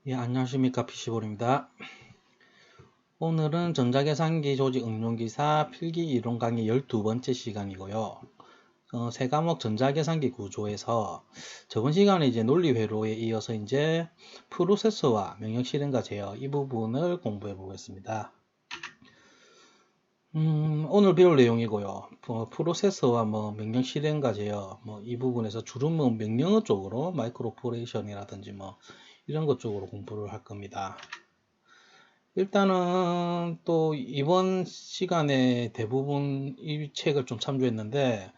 예, 안녕하십니까. PC볼입니다. 오늘은 전자계산기 조직 응용기사 필기 이론 강의 12번째 시간이고요. 세 과목 전자계산기 구조에서 저번 시간에 이제 논리회로에 이어서 이제 프로세서와 명령 실행과 제어 이 부분을 공부해 보겠습니다. 오늘 배울 내용이고요. 프로세서와 명령 실행과 제어 이 부분에서 주로 명령어 쪽으로 마이크로 오퍼레이션이라든지 이런 것 쪽으로 공부를 할 겁니다. 일단은 또 이번 시간에 대부분 이 책을 좀 참조했는데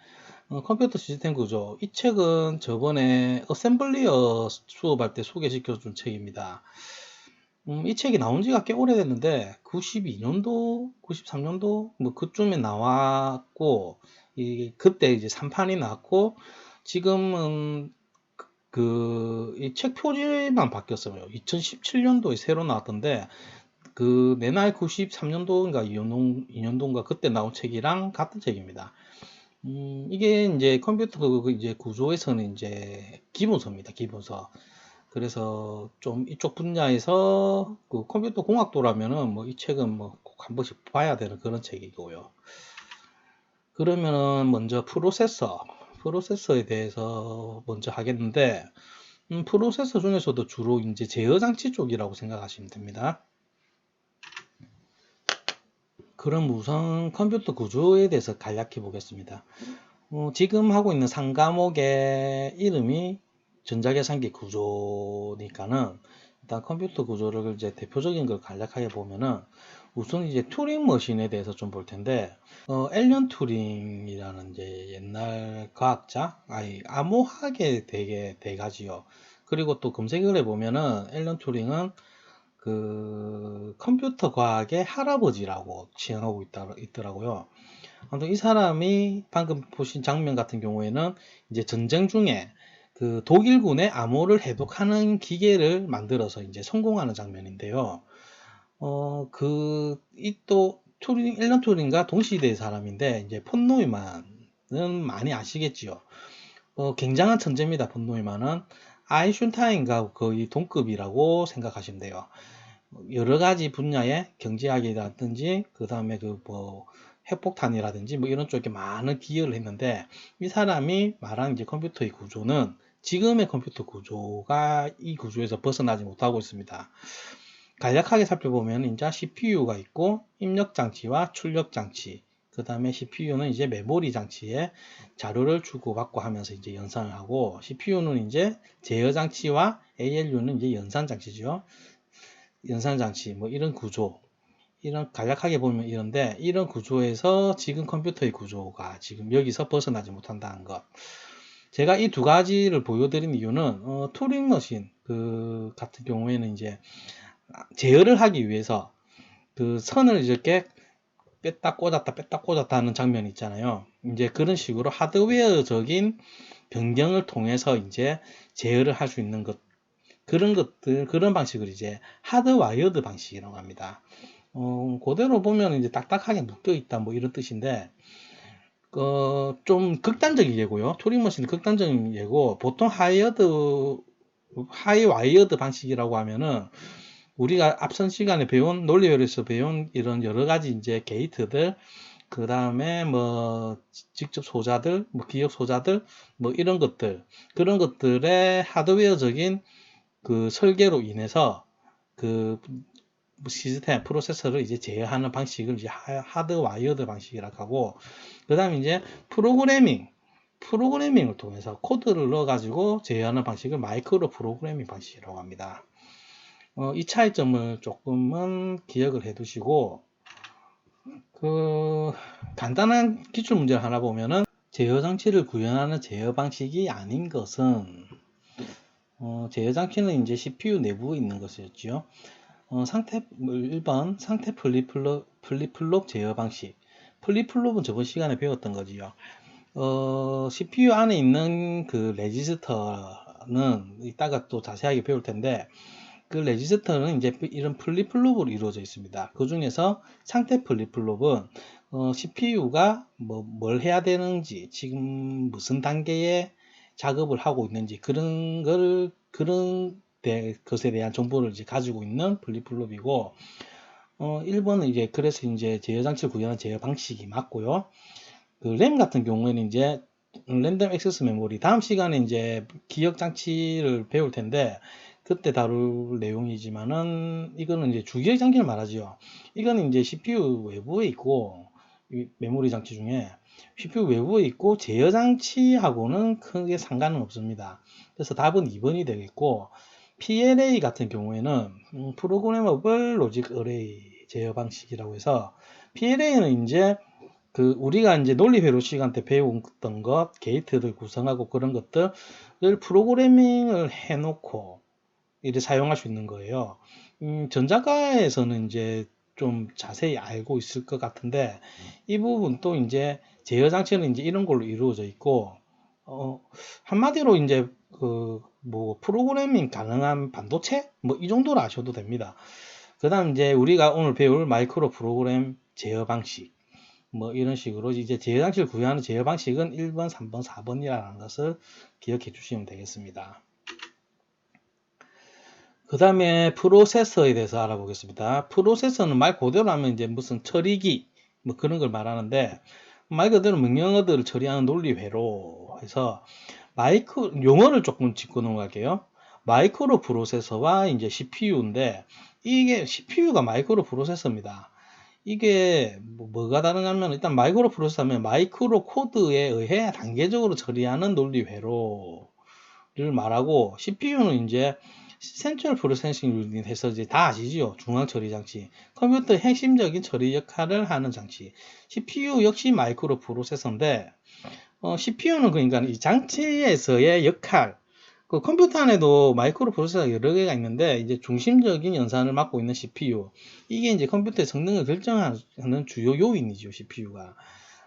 컴퓨터 시스템 구조 이 책은 저번에 어셈블리어 수업할 때 소개시켜 준 책입니다. 이 책이 나온 지가 꽤 오래됐는데 92년도 93년도 그쯤에 나왔고 그때 이제 3판이 나왔고 지금은 이 책 표지만 바뀌었어요. 2017년도에 새로 나왔던데 내날 93년도인가 2년도인가 그때 나온 책이랑 같은 책입니다. 이게 이제 컴퓨터 이제 구조에서는 이제 기본서입니다. 기본서. 그래서 좀 이쪽 분야에서 컴퓨터 공학도라면은 이 책은 꼭 한 번씩 봐야 되는 그런 책이고요. 그러면은 먼저 프로세서에 대해서 먼저 하겠는데, 프로세서 중에서도 주로 이제 제어 장치 쪽이라고 생각하시면 됩니다. 그럼 우선 컴퓨터 구조에 대해서 간략히 보겠습니다. 지금 하고 있는 3과목의 이름이 전자계산기 구조니까는 일단 컴퓨터 구조를 이제 대표적인 걸 간략하게 보면은 우선 이제 튜링 머신에 대해서 좀 볼 텐데 앨런 튜링이라는 이제 옛날 과학자 암호학에 되게 대가지요. 그리고 또 검색을 해보면은 앨런 튜링은 컴퓨터 과학의 할아버지라고 칭하고 있더라고요. 아무튼 이 사람이 방금 보신 장면 같은 경우에는 이제 전쟁 중에 독일군의 암호를 해독하는 기계를 만들어서 이제 성공하는 장면인데요. 이 또 앨런 튜링과 동시대의 사람인데 이제 폰 노이만은 많이 아시겠지요. 굉장한 천재입니다. 폰 노이만은 아인슈타인과 거의 동급이라고 생각하시면 돼요. 여러 가지 분야의 경제학이라든지 그 다음에 핵폭탄이라든지 이런 쪽에 많은 기여를 했는데 이 사람이 말하는 이제 컴퓨터의 구조는 지금의 컴퓨터 구조가 이 구조에서 벗어나지 못하고 있습니다. 간략하게 살펴보면 이제 CPU가 있고 입력 장치와 출력 장치, 그 다음에 CPU는 이제 메모리 장치에 자료를 주고받고 하면서 이제 연산을 하고 CPU는 이제 제어 장치와 ALU는 이제 연산 장치죠. 연산 장치 이런 구조, 이런 간략하게 보면 이런데 이런 구조에서 지금 컴퓨터의 구조가 지금 여기서 벗어나지 못한다는 것. 제가 이 두 가지를 보여드린 이유는 튜링 머신 같은 경우에는 이제 제어를 하기 위해서 선을 이렇게 뺐다 꽂았다 하는 장면이 있잖아요. 이제 그런 식으로 하드웨어적인 변경을 통해서 이제 제어를 할 수 있는 그런 방식을 이제 하드와이어드 방식이라고 합니다. 그대로 보면 이제 딱딱하게 묶여 있다 이런 뜻인데 좀 극단적인 예고요. 튜링 머신은 극단적인 예고 보통 하이와이어드 방식이라고 하면은 우리가 앞선 시간에 배운 논리회로에서 배운 이런 여러 가지 이제 게이트들 그 다음에 직접 소자들 기억 소자들 이런 것들 그런 것들의 하드웨어적인 설계로 인해서 시스템 프로세서를 이제 제어하는 방식을 이제 하드와이어드 방식이라고 하고 그 다음에 이제 프로그래밍을 통해서 코드를 넣어 가지고 제어하는 방식을 마이크로 프로그래밍 방식이라고 합니다. 이 차이점을 조금은 기억을 해 두시고 간단한 기출 문제를 하나 보면은 제어 장치를 구현하는 제어 방식이 아닌 것은 제어 장치는 이제 CPU 내부에 있는 것이었죠. 1번 상태 플립플롭 제어 방식. 플립플롭은 저번 시간에 배웠던 거지요. CPU 안에 있는 레지스터는 이따가 또 자세하게 배울 텐데 레지스터는 이제 이런 플립플롭으로 이루어져 있습니다. 그 중에서 상태 플립플롭은 CPU가 뭘 해야 되는지 지금 무슨 단계의 작업을 하고 있는지 그런 것에 대한 정보를 이제 가지고 있는 플립플롭이고, 1번은 이제 그래서 이제 제어 장치를 구현한 제어 방식이 맞고요. 그 램 같은 경우에는 이제 랜덤 액세스 메모리, 다음 시간에 이제 기억 장치를 배울 텐데 그때 다룰 내용이지만은 이거는 이제 주기억 장치를 말하지요. 이거는 이제 CPU 외부에 있고, 이 메모리 장치 중에 CPU 외부에 있고 제어 장치하고는 크게 상관은 없습니다. 그래서 답은 2번이 되겠고, PLA 같은 경우에는 프로그래머블 로직 어레이 제어 방식이라고 해서, PLA는 이제 그 우리가 이제 논리회로 시간 때 배웠던 것, 게이트를 구성하고 그런 것들을 프로그래밍을 해놓고 이제 사용할 수 있는 거예요. 전자과에서는 이제 좀 자세히 알고 있을 것 같은데, 이 부분도 이제 제어 장치는 이제 이런 걸로 이루어져 있고, 한마디로 이제 그 뭐 프로그래밍 가능한 반도체 뭐 이 정도로 아셔도 됩니다. 그다음 이제 우리가 오늘 배울 마이크로 프로그램 제어 방식, 뭐 이런 식으로 이제 제어 장치를 구현하는 제어 방식은 1번, 3번, 4번이라는 것을 기억해 주시면 되겠습니다. 그 다음에 프로세서에 대해서 알아보겠습니다. 프로세서는 말 그대로 하면 이제 무슨 처리기 뭐 그런 걸 말하는데, 말 그대로 명령어들을 처리하는 논리회로 해서 용어를 조금 짚고 넘어갈게요. 마이크로 프로세서와 이제 CPU인데, 이게 CPU가 마이크로 프로세서입니다. 이게 뭐가 다르냐면, 일단 마이크로 프로세서면 마이크로 코드에 의해 단계적으로 처리하는 논리회로를 말하고, CPU는 이제 센트럴 프로세싱 유닛 해서 이제 다 아시죠? 중앙 처리 장치. 컴퓨터의 핵심적인 처리 역할을 하는 장치. CPU 역시 마이크로 프로세서인데, CPU는 그러니까 이 장치에서의 역할, 그 컴퓨터 안에도 마이크로 프로세서가 여러 개가 있는데, 이제 중심적인 연산을 맡고 있는 CPU, 이게 이제 컴퓨터의 성능을 결정하는 주요 요인이죠, CPU가.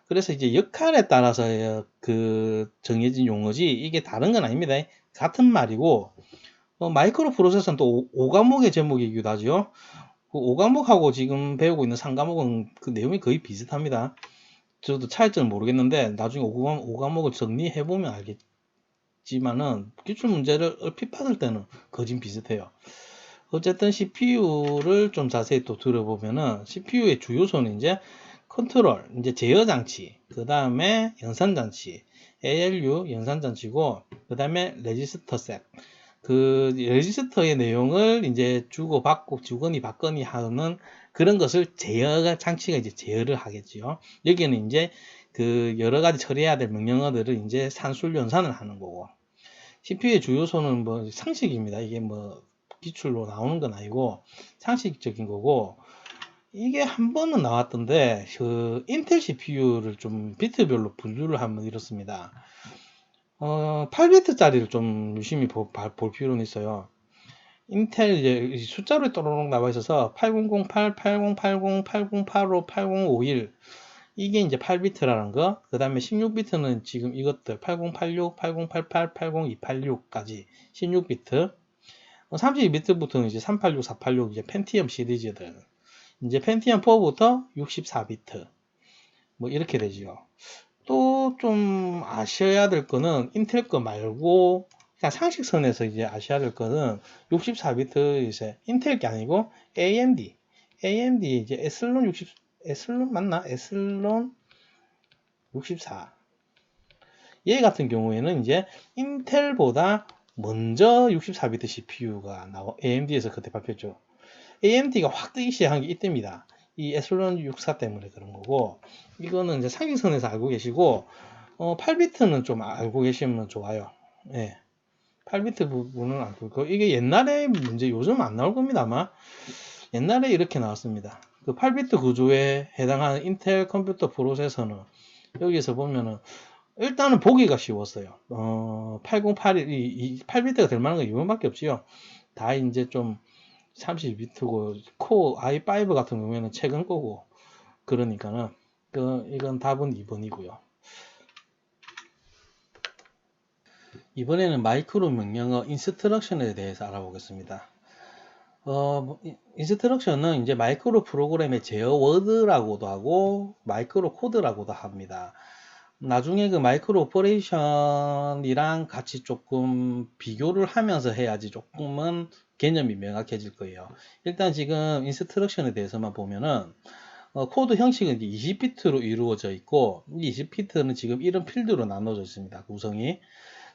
그래서 이제 역할에 따라서 그 정해진 용어지, 이게 다른 건 아닙니다. 같은 말이고, 마이크로 프로세서는 또 5과목의 제목이기도 하죠. 그 5과목하고 지금 배우고 있는 3과목은 그 내용이 거의 비슷합니다. 저도 차이점을 모르겠는데 나중에 5과목을 정리해보면 알겠지만은 기출 문제를 얼핏 받을 때는 거진 비슷해요. 어쨌든 CPU를 좀 자세히 또 들어보면은, CPU의 주요소는 이제 컨트롤, 이제 제어 장치, 그 다음에 연산 장치, ALU 연산 장치고, 그 다음에 레지스터 셋. 그 레지스터의 내용을 이제 주고받고 주거니 받거니 하는 그런 것을 제어 장치가 이제 제어를 하겠죠. 여기는 이제 그 여러 가지 처리해야 될 명령어들을 이제 산술 연산을 하는 거고, CPU의 주요소는 뭐 상식입니다. 이게 뭐 기출로 나오는 건 아니고 상식적인 거고, 이게 한 번은 나왔던데 그 인텔 CPU를 좀 비트별로 분류를 하면 이렇습니다. 8비트짜리를 좀 유심히 볼 필요는 있어요. 인텔 이제 숫자로 또로록 나와 있어서 8008, 8080, 8085, 8051, 이게 이제 8비트라는 거. 그 다음에 16비트는 지금 이것들 8086, 8088, 80286까지 16비트. 32비트부터는 이제 386, 486 이제 펜티엄 시리즈들. 이제 펜티엄 4부터 64비트. 뭐 이렇게 되지요. 또 좀 아셔야 될 거는 인텔 거 말고 그냥 상식선에서 이제 아셔야 될 거는 64비트 이제 인텔 게 아니고 AMD 이제 에슬론 60, 에슬론 맞나? 에슬론 64. 얘 같은 경우에는 이제 인텔보다 먼저 64비트 CPU가 AMD에서 그때 발표했죠. AMD가 확 뜨기 시작한 게 이때입니다. 이 에슬론 64 때문에 그런 거고, 이거는 이제 상식선에서 알고 계시고, 8비트는 좀 알고 계시면 좋아요. 예. 8비트 부분은 알고 있고, 이게 옛날에 문제, 요즘 안 나올 겁니다, 아마. 옛날에 이렇게 나왔습니다. 그 8비트 구조에 해당하는 인텔 컴퓨터 프로세서는, 여기서 보면은, 일단은 보기가 쉬웠어요. 8081, 8비트가 될 만한 건 이번밖에 없지요. 다 이제 좀 32비트고, 코어 i5 같은 경우에는 최근 거고, 그러니까는, 이건 답은 2번이고요. 이번에는 마이크로 명령어 인스트럭션에 대해서 알아보겠습니다. 인스트럭션은 이제 마이크로 프로그램의 제어 워드라고도 하고 마이크로 코드라고도 합니다. 나중에 그 마이크로 오퍼레이션이랑 같이 조금 비교를 하면서 해야지 조금은 개념이 명확해질 거예요. 일단 지금 인스트럭션에 대해서만 보면은 코드 형식은 이제 20비트로 이루어져 있고, 이 20비트는 지금 이런 필드로 나눠져 있습니다. 구성이.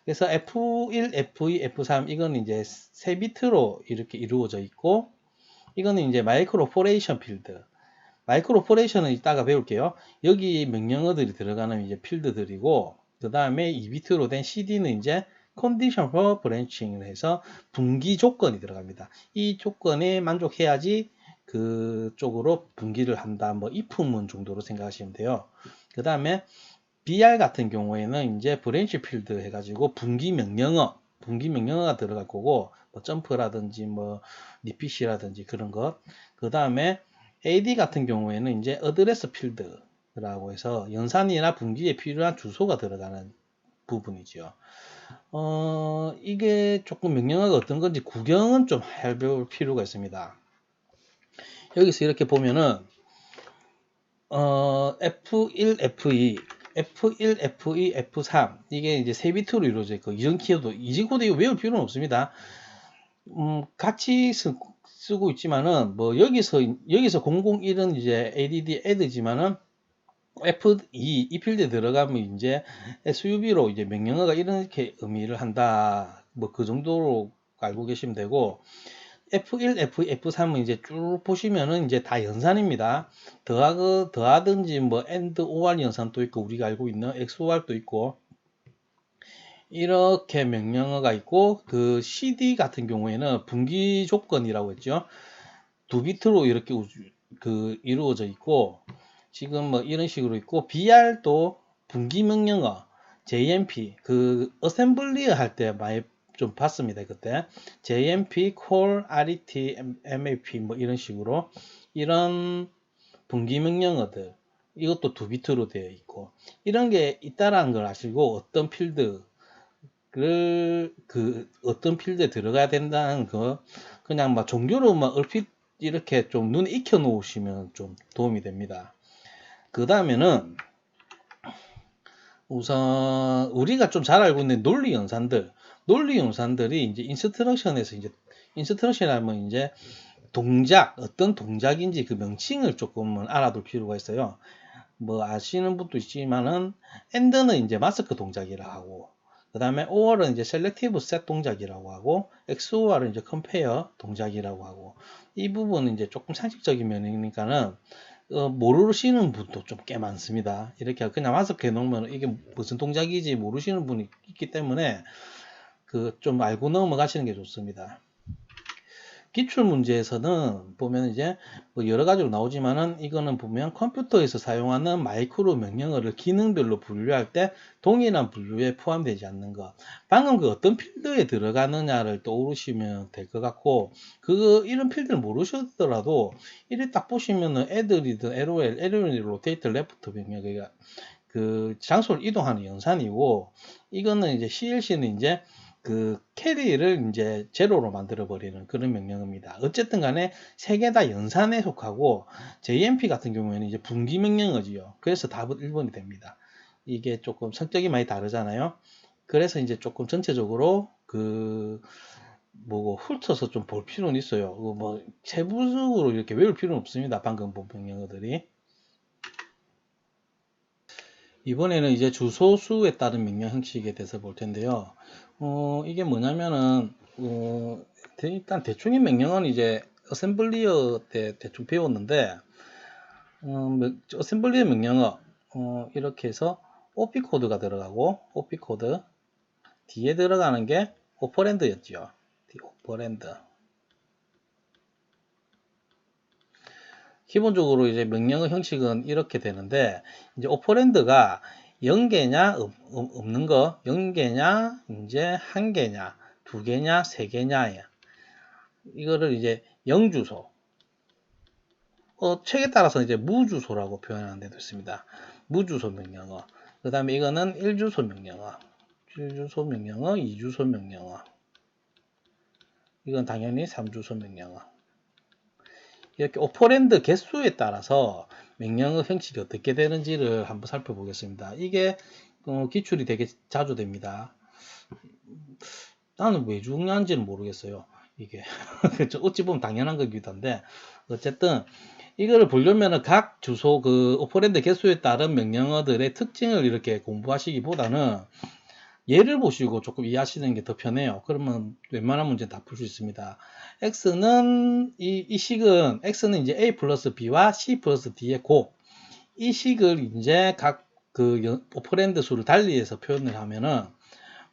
그래서 F1, F2, F3 이건 이제 3비트로 이렇게 이루어져 있고, 이거는 이제 마이크로 오퍼레이션 필드. 마이크로 오퍼레이션은 이따가 배울게요. 여기 명령어들이 들어가는 이제 필드들이고, 그 다음에 2비트로 된 CD는 이제 condition for branching을 해서 분기 조건이 들어갑니다. 이 조건에 만족해야지 그쪽으로 분기를 한다. 뭐 if문 정도로 생각하시면 돼요. 그 다음에 BR 같은 경우에는 이제 브랜치 필드 해가지고 분기 명령어가 들어갈 거고, 뭐 점프라든지 뭐 리핏이라든지 그런 것. 그 다음에 AD 같은 경우에는 이제 어드레스 필드라고 해서 연산이나 분기에 필요한 주소가 들어가는 부분이죠. 이게 조금 명령어가 어떤 건지 구경은 좀 해볼 필요가 있습니다. 여기서 이렇게 보면은 F1, F2, F1, F2, F3 이게 이제 3비트로 이루어져 있고 이전 키워드, 이전 코드 이거 외울 필요는 없습니다. 같이 쓰고 있지만은 뭐 여기서 001은 이제 add add지만은 F2 이 필드에 들어가면 이제 SUV로 이제 명령어가 이렇게 의미를 한다. 뭐 그 정도로 알고 계시면 되고, F1, F2, F3은 이제 쭉 보시면은 이제 다 연산입니다. 더하든지 뭐 AND OR 연산도 있고, 우리가 알고 있는 XOR도 있고, 이렇게 명령어가 있고, 그 CD 같은 경우에는 분기 조건이라고 했죠. 2비트로 이렇게 이루어져 있고, 지금 뭐 이런 식으로 있고, BR도 분기 명령어, JMP, 그 어셈블리 할 때 많이 좀 봤습니다. 그때 JMP, Call, RET, MAP 뭐 이런 식으로 이런 분기 명령어들, 이것도 2비트로 되어 있고, 이런 게 있다라는 걸 아시고 어떤 필드 어떤 필드에 들어가야 된다는 거, 그냥 막 종교로만 얼핏 이렇게 좀 눈에 익혀 놓으시면 좀 도움이 됩니다. 그 다음에는 우선 우리가 좀 잘 알고 있는 논리 연산들이 이제 인스트럭션에서 이제 인스트럭션 하면 이제 어떤 동작인지 그 명칭을 조금은 알아둘 필요가 있어요. 뭐 아시는 분도 있지만은 AND는 이제 마스크 동작이라 하고, 그 다음에 OR은 이제 셀렉티브 셋 동작이라고 하고, XOR은 이제 컴페어 동작이라고 하고, 이 부분은 이제 조금 상식적인 면이니까는 모르시는 분도 좀 꽤 많습니다. 이렇게 그냥 마스크 해놓으면 이게 무슨 동작이지 모르시는 분이 있기 때문에 그 좀 알고 넘어가시는 게 좋습니다. 기출 문제에서는 보면 이제 뭐 여러 가지로 나오지만은 이거는 보면 컴퓨터에서 사용하는 마이크로 명령어를 기능별로 분류할 때 동일한 분류에 포함되지 않는 것. 방금 그 어떤 필드에 들어가느냐를 떠오르시면 될 것 같고, 이런 필드를 모르셨더라도 이래 딱 보시면은 애들이든 LOL, 로테이트 레프트 명령이 그 장소를 이동하는 연산이고, 이거는 이제 CLC는 이제 그 캐리를 이제 제로로 만들어 버리는 그런 명령어입니다. 어쨌든 간에 세 개 다 연산에 속하고, JMP 같은 경우에는 이제 분기 명령어지요. 그래서 답은 1번이 됩니다. 이게 조금 성격이 많이 다르잖아요. 그래서 이제 조금 전체적으로 뭐고 훑어서 좀 볼 필요는 있어요. 뭐 세부적으로 이렇게 외울 필요는 없습니다. 방금 본 명령어들이. 이번에는 이제 주소수에 따른 명령 형식에 대해서 볼 텐데요. 이게 뭐냐면은, 일단 대충의 명령은 이제 어셈블리어 때 대충 배웠는데, 어셈블리어 명령어, 이렇게 해서 OP 코드가 들어가고, OP 코드, 뒤에 들어가는 게 오퍼랜드였죠. 오퍼랜드. 기본적으로 이제 명령어 형식은 이렇게 되는데, 이제 오퍼랜드가 0개냐, 없는 거, 0개냐, 이제 1개냐, 2개냐, 3개냐, 이거를 이제 0주소, 책에 따라서 이제 무주소라고 표현하는 데도 있습니다. 무주소 명령어. 그 다음에 이거는 1주소 명령어, 1주소 명령어, 2주소 명령어, 이건 당연히 3주소 명령어. 이렇게 오퍼랜드 개수에 따라서 명령어 형식이 어떻게 되는지를 한번 살펴보겠습니다. 이게 기출이 되게 자주 됩니다. 나는 왜 중요한지는 모르겠어요. 이게 어찌 보면 당연한 거기도 한데 어쨌든 이거를 보려면은 각 주소 그 오퍼랜드 개수에 따른 명령어들의 특징을 이렇게 공부하시기보다는 예를 보시고 조금 이해하시는 게 더 편해요. 그러면 웬만한 문제 다 풀 수 있습니다. x는 이 식은 x는 이제 a 플러스 b와 c 플러스 d의 곱. 이 식을 이제 각 그 오퍼랜드 수를 달리해서 표현을 하면은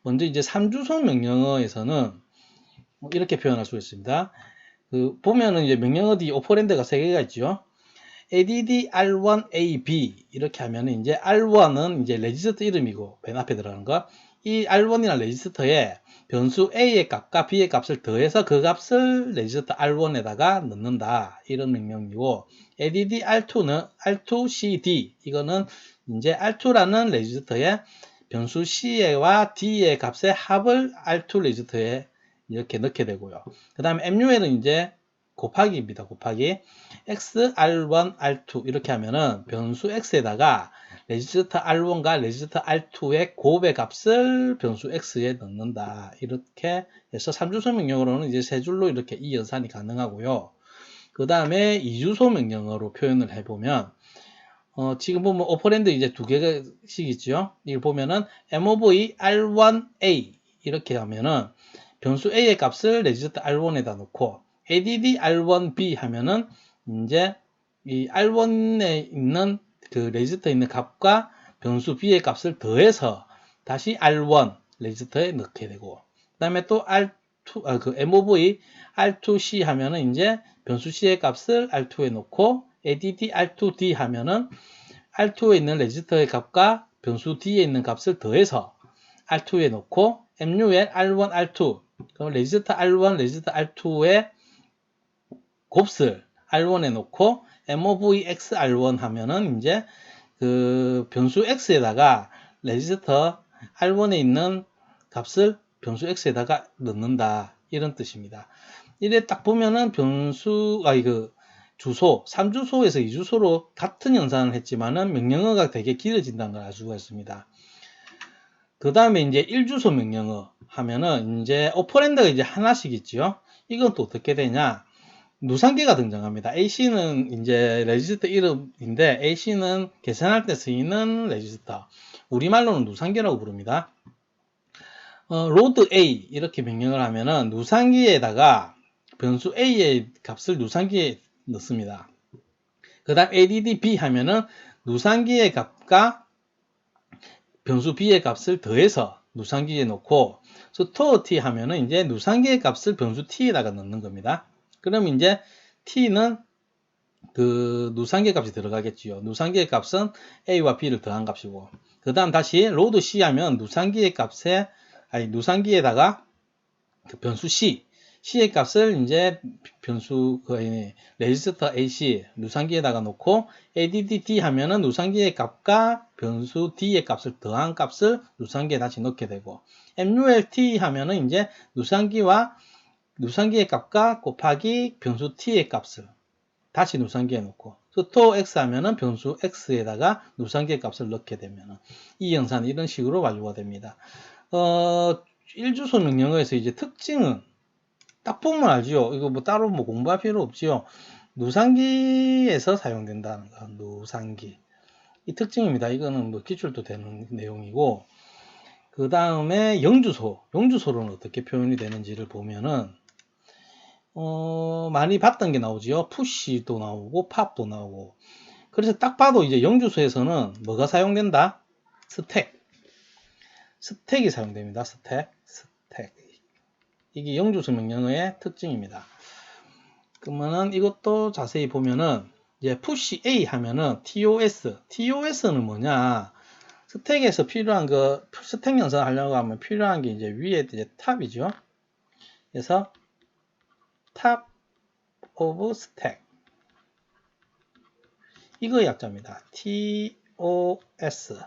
먼저 이제 3주소 명령어에서는 이렇게 표현할 수 있습니다. 그 보면은 이제 명령어 뒤 오퍼랜드가 3개가 있죠. add r1 ab 이렇게 하면은 이제 r1은 이제 레지스터 이름이고 맨 앞에 들어가는 거. 이 r1이나 레지스터에 변수 a의 값과 b의 값을 더해서 그 값을 레지스터 r1에다가 넣는다. 이런 명령이고 add r2는 r2 cd 이거는 이제 r2라는 레지스터에 변수 c와 d의 값의 합을 r2 레지스터에 이렇게 넣게 되고요. 그 다음에 MUL은 이제 곱하기입니다. 곱하기 x, r1, r2 이렇게 하면은 변수 x에다가 레지스터 r1과 레지스터 r2의 곱의 값을 변수 x에 넣는다. 이렇게 해서 3주소 명령어로는 이제 세 줄로 이렇게 이 연산이 가능하고요. 그 다음에 2주소 명령어로 표현을 해보면 지금 보면 오퍼랜드 이제 2개씩 있죠. 이걸 보면은 mov r1a 이렇게 하면은 변수 a의 값을 레지스터 r1에다 놓고 add r1b 하면은 이제 이 r1에 있는 그 레지스터에 있는 값과 변수 b의 값을 더해서 다시 r1 레지스터에 넣게 되고 그 다음에 또 r2 그 mov r2c 하면은 이제 변수 c의 값을 r2에 놓고 add r2d 하면은 r2에 있는 레지스터의 값과 변수 d에 있는 값을 더해서 r2에 놓고 mul r1 r2 그럼 레지스터 r1 레지스터 r2의 곱슬 r1에 놓고 mov x r1 하면은 이제 그 변수 x에다가 레지스터 r1에 있는 값을 변수 x에다가 넣는다 이런 뜻입니다. 이래 딱 보면은 변수 그 주소 3주소에서 2주소로 같은 연산을 했지만은 명령어가 되게 길어진다는 걸 알 수가 있습니다. 그 다음에 이제 1주소 명령어 하면은 이제 오퍼랜드가 이제 하나씩 있죠. 이건 또 어떻게 되냐? 누상계가 등장합니다. AC는 이제 레지스터 이름인데 AC는 계산할 때 쓰이는 레지스터. 우리말로는 누상계라고 부릅니다. 로드 A 이렇게 명령을 하면은 누상기에다가 변수 A의 값을 누상기에 넣습니다. 그 다음 add B 하면은 누상기의 값과 변수 B의 값을 더해서 누상기에 넣고 store T 하면은 이제 누상기의 값을 변수 T에다가 넣는 겁니다. 그럼 이제 T는 그 누상기의 값이 들어가겠지요. 누상기의 값은 A와 B를 더한 값이고 그 다음 다시 로드 C 하면 누상기의 값에 누상기에다가 그 변수 C의 값을 이제 변수 레지스터 AC 누상기에다가 놓고 add D 하면은 누상기의 값과 변수 D의 값을 더한 값을 누상기에 다시 넣게 되고 MULT 하면은 이제 누상기의 값과 곱하기 변수 T의 값을 다시 누상기에 놓고 store X 하면은 변수 X에다가 누상기의 값을 넣게 되면은 이 영상은 이런 식으로 완료가 됩니다. 1주소 명령어에서 이제 특징은 딱 보면 알죠. 이거 뭐 따로 뭐 공부할 필요 없지요. 누상기에서 사용된다는 거. 누상기. 이 특징입니다. 이거는 뭐 기출도 되는 내용이고 그 다음에 영주소. 영주소로는 어떻게 표현이 되는지를 보면은 많이 봤던 게 나오지요. 푸시도 나오고 팝도 나오고. 그래서 딱 봐도 이제 영주소에서는 뭐가 사용된다? 스택이 사용됩니다. 스택. 이게 영주소 명령어의 특징입니다. 그러면은 이것도 자세히 보면은 이제 push A 하면은 TOS는 뭐냐? 스택에서 필요한 거 스택 연산하려고 하면 필요한 게 이제 위에 이제 탑이죠. 그래서 top of stack 이거 약자입니다. TOS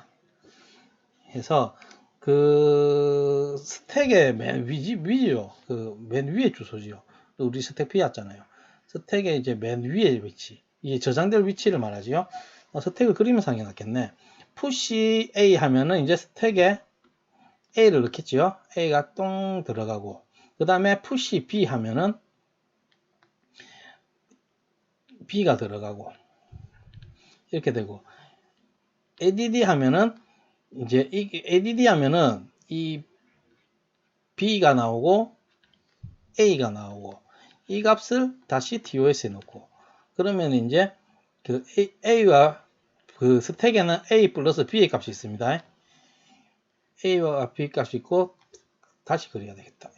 해서 그 스택의 맨 위죠. 그 맨 위에 주소지요. 우리 스택 B였잖아요. 스택의 이제 맨 위에 위치, 이게 저장될 위치를 말하지요. 스택을 그리면서 하는 게 낫겠네. 푸시 A 하면은 이제 스택에 A를 넣겠지요. A가 똥 들어가고, 그 다음에 푸시 B 하면은 B가 들어가고, 이렇게 되고, add 하면은 이제 이 add 하면은 이 B가 나오고 A가 나오고, 이 값을 다시 TOS에 넣고, 그러면 이제 그 A와 그 스택에는 A 플러스 B의 값이 있습니다. A와 B 값이 있고, 다시 그려야 되겠다.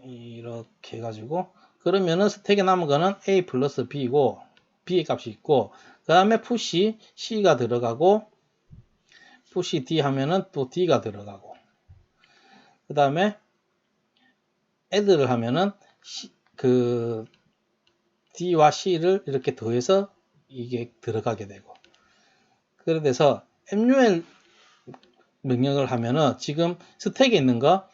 이렇게 해가지고, 그러면은 스택에 남은 거는 A 플러스 B고, B의 값이 있고, 그 다음에 푸시 C가 들어가고, 푸시 D 하면은 또 D가 들어가고, 그 다음에 add를 하면은 그 D와 C를 이렇게 더해서 이게 들어가게 되고, 그래 돼서 MUL 명령을 하면은 지금 스택에 있는 거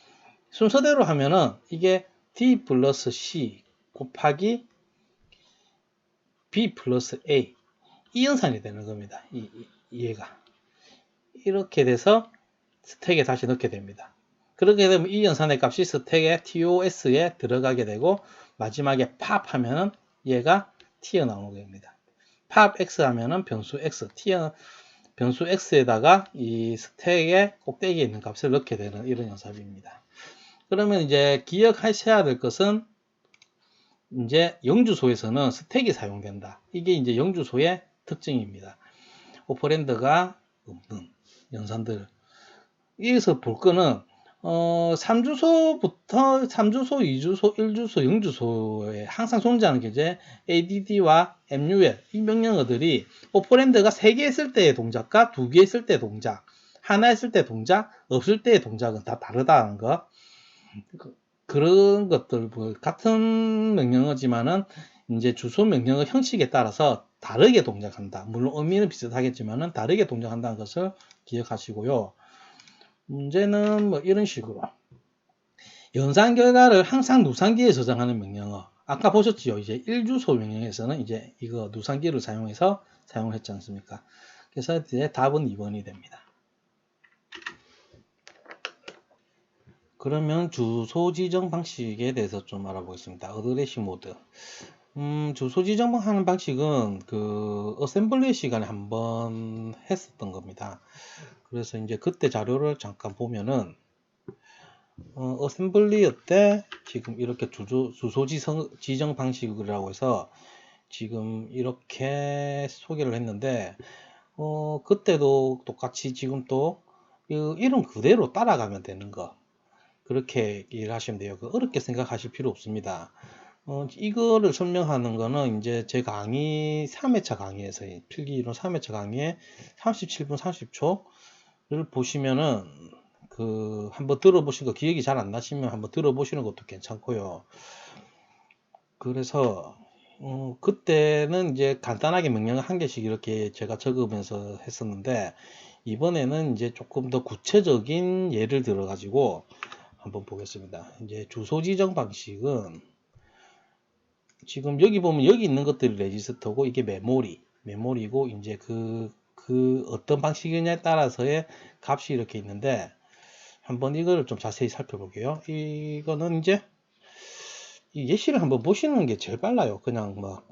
순서대로 하면은 이게 D 플러스 C 곱하기 B 플러스 A 이 연산이 되는 겁니다. 얘가 이렇게 돼서 스택에 다시 넣게 됩니다. 그렇게 되면 이 연산의 값이 스택의 TOS에 들어가게 되고, 마지막에 팝 하면은 얘가 튀어나오게 됩니다. 팝 X 하면은 변수 X, 변수 X에다가 이 스택의 꼭대기에 있는 값을 넣게 되는 이런 연습입니다. 그러면 이제 기억하셔야 될 것은, 이제 영주소에서는 스택이 사용된다. 이게 이제 영주소의 특징입니다. 오퍼랜드가 없는 연산들. 여기서 볼 거는 3주소부터 3주소, 2주소, 1주소, 0주소에 항상 존재하는 게 이제 add와 mul 이 명령어들이 오퍼랜드가 3개 있을 때의 동작과 2개 있을 때의 동작, 하나 있을 때 동작, 없을 때의 동작은 다 다르다는 거. 그런 것들 같은 명령어지만은 이제 주소 명령어 형식에 따라서 다르게 동작한다. 물론 의미는 비슷하겠지만은 다르게 동작한다는 것을 기억하시고요. 문제는 뭐 이런 식으로 연산 결과를 항상 누상기에 저장하는 명령어, 아까 보셨지요. 이제 1주소 명령에서는 이제 이거 누상기를 사용해서 사용을 했지 않습니까? 그래서 이제 답은 2번이 됩니다. 그러면 주소 지정 방식에 대해서 좀 알아보겠습니다. 어드레싱 모드. 주소 지정하는 방식은 그 어셈블리 시간에 한번 했었던 겁니다. 그래서 이제 그때 자료를 잠깐 보면은 어셈블리 때 지금 이렇게 주소 지정 방식이라고 해서 지금 이렇게 소개를 했는데, 그때도 똑같이 지금 또 이름 그대로 따라가면 되는 거, 그렇게 일하시면 돼요. 어렵게 생각하실 필요 없습니다. 이거를 설명하는 거는 이제 제 강의 3회차 강의에서 필기이론 3회차 강의에 37분 30초를 보시면은 한번 들어보신 거 기억이 잘 안 나시면 한번 들어보시는 것도 괜찮고요. 그래서 그때는 이제 간단하게 명령을 한 개씩 이렇게 제가 적으면서 했었는데, 이번에는 이제 조금 더 구체적인 예를 들어 가지고 한번 보겠습니다. 이제 주소 지정 방식은 지금 여기 보면 여기 있는 것들이 레지스터고, 이게 메모리고, 이제 그 어떤 방식이냐에 따라서의 값이 이렇게 있는데, 한번 이거를 좀 자세히 살펴볼게요. 이거는 이제 이 예시를 한번 보시는 게 제일 빨라요. 그냥 막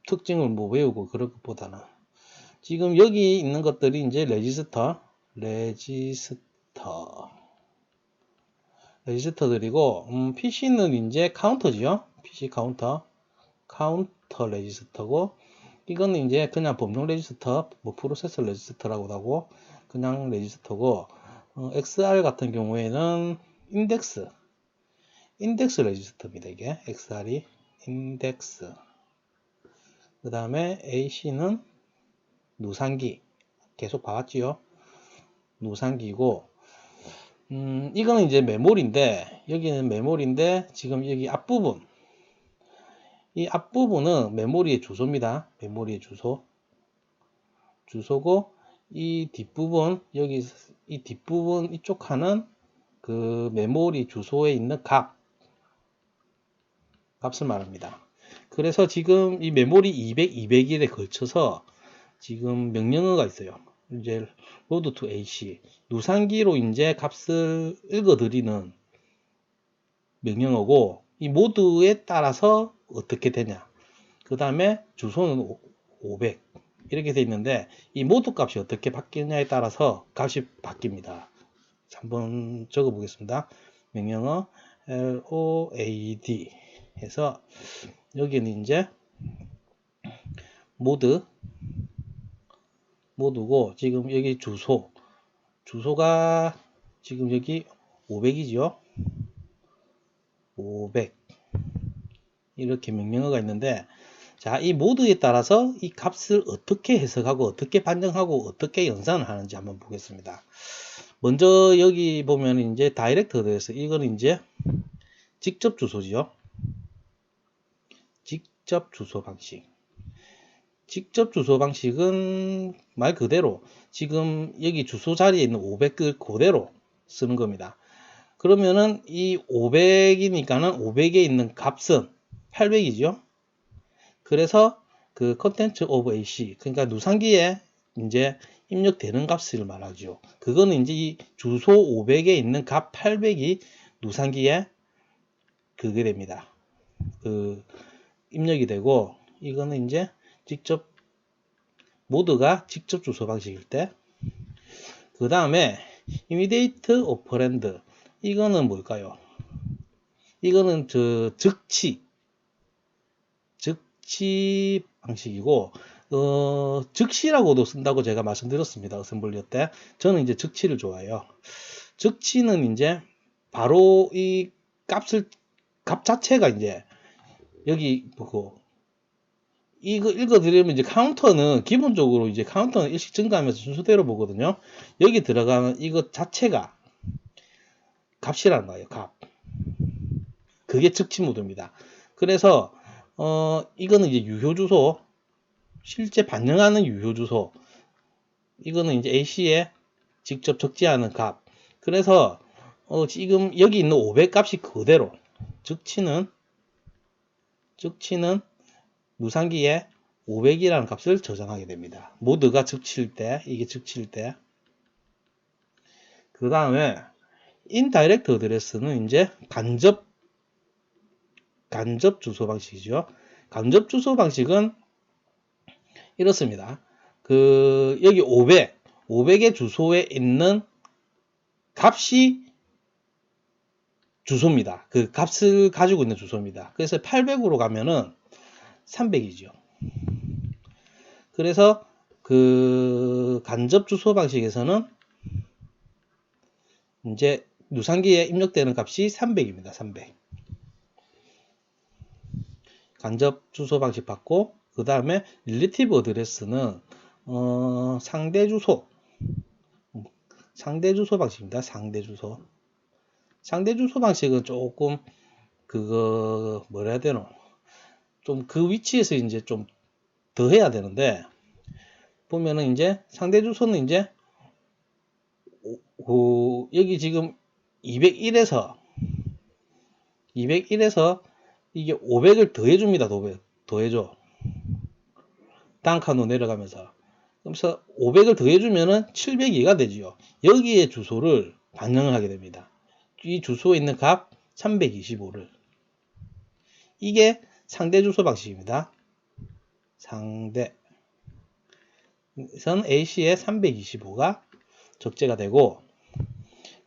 특징을 뭐 외우고 그럴 것보다는. 지금 여기 있는 것들이 이제 레지스터들이고, PC는 이제 카운터지요. PC 카운터 레지스터고, 이거는 이제 그냥 범용 레지스터, 뭐 프로세서 레지스터라고도 하고 그냥 레지스터고, XR 같은 경우에는 인덱스 레지스터입니다. 이게 XR이 인덱스. 그 다음에 AC는 누상기, 계속 봐왔지요. 누상기고, 이거는 이제 메모리인데, 여기는 메모리인데 지금 여기 앞부분, 이 앞부분은 메모리의 주소입니다. 메모리의 주소고, 이 뒷부분, 여기 이 뒷부분 이쪽 칸은 그 메모리 주소에 있는 값을 말합니다. 그래서 지금 이 메모리 200, 201에 걸쳐서 지금 명령어가 있어요. 이제 load to AC 누상기로 이제 값을 읽어드리는 명령어고, 이 모드에 따라서 어떻게 되냐. 그 다음에 주소는 500 이렇게 돼 있는데, 이 모드 값이 어떻게 바뀌느냐에 따라서 값이 바뀝니다. 한번 적어 보겠습니다. 명령어 load 해서 여기는 이제 모드고, 지금 여기 주소가 지금 여기 500이죠. 500 이렇게 명령어가 있는데, 자, 이 모드에 따라서 이 값을 어떻게 해석하고 어떻게 반영하고 어떻게 연산을 하는지 한번 보겠습니다. 먼저 여기 보면 이제 다이렉트 어드레스, 이거는 이제 직접 주소지요. 직접 주소 방식. 직접 주소 방식은 말 그대로 지금 여기 주소 자리에 있는 500을 그대로 쓰는 겁니다. 그러면은 이 500이니까는 500에 있는 값은 800이죠. 그래서 그 컨텐츠 오브 AC, 그러니까 누상기에 이제 입력되는 값을 말하죠. 그거는 이제 이 주소 500에 있는 값 800이 누상기에 그게 됩니다. 그 입력이 되고, 이거는 이제 직접 모드가 직접 주소 방식일 때, 그 다음에 immediate operand, 이거는 뭘까요? 이거는 즉치 방식이고, 즉시라고도 쓴다고 제가 말씀드렸습니다. 어셈블리 때. 저는 이제 즉치를 좋아해요. 즉치는 이제 바로 이 값 자체가 이제 여기 보고, 이거 읽어드리면 이제 카운터는 기본적으로 이제 카운터는 일씩 증가하면서 순서대로 보거든요. 여기 들어가는 이것 자체가 값이라는 거예요. 값. 그게 즉치 모드입니다. 그래서 이거는 이제 유효 주소, 실제 반영하는 유효 주소. 이거는 이제 AC에 직접 적재하는 값. 그래서 지금 여기 있는 500 값이 그대로 즉치는 무상기에 500이라는 값을 저장하게 됩니다. 모드가 즉칠 때, 이게 즉칠 때. 그 다음에 indirect address는 이제 간접 주소 방식이죠. 간접 주소 방식은 이렇습니다. 여기 500의 주소에 있는 값이 주소입니다. 그 값을 가지고 있는 주소입니다. 그래서 800으로 가면은 300이죠. 그래서 그 간접 주소 방식에서는 이제 누상기에 입력되는 값이 300입니다. 300. 간접 주소 방식 받고, 그 다음에 relative address는 상대 주소 방식입니다. 상대 주소 방식은 조금 그거 뭐라 해야 되노? 좀 그 위치에서 이제 좀 더 해야 되는데, 보면은 이제 상대 주소는 이제 여기 지금 201에서 이게 500을 더해줍니다. 더해줘. 다음 칸으로 내려가면서. 그래서 500을 더해주면은 702가 되지요. 여기에 주소를 반영을 하게 됩니다. 이 주소에 있는 값 325를. 이게 상대 주소 방식입니다. 상대. 선 AC에 325가 적재가 되고,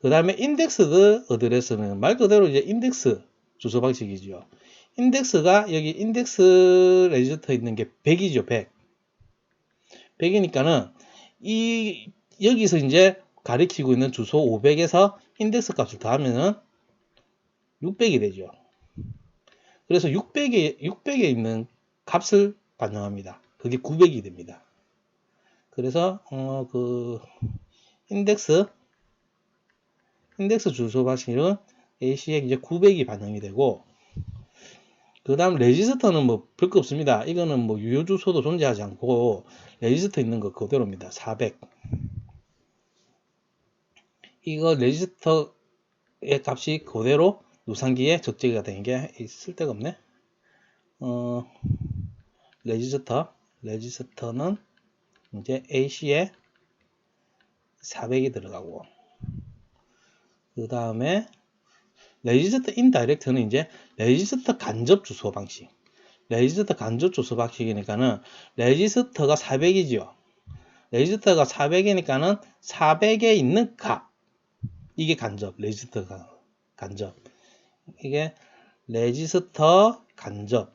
그 다음에 indexed address는 말 그대로 이제 인덱스 주소 방식이죠. 인덱스가 여기 인덱스 레지스터에 있는 게 100이죠. 100이니까는 여기서 이제 가리키고 있는 주소 500에서 인덱스 값을 더하면은 600이 되죠. 그래서 600에 있는 값을 반영합니다. 그게 900이 됩니다. 그래서 그 인덱스 주소 방식은 AC에 이제 900이 반영이 되고, 그 다음 레지스터는 뭐 별 거 없습니다. 이거는 뭐 유효 주소도 존재하지 않고 레지스터 있는 거 그대로입니다. 400. 이거 레지스터의 값이 그대로 누상기에 적재가 되는 게 쓸데가 없네. 레지스터는 이제 AC에 400이 들어가고, 그 다음에 레지스터 인다이렉트는 이제 레지스터 간접 주소 방식. 레지스터 간접 주소 방식이니까는 레지스터가 400이지요. 레지스터가 400이니까는 400에 있는 값. 이게 간접, 레지스터가 간접. 이게 레지스터 간접.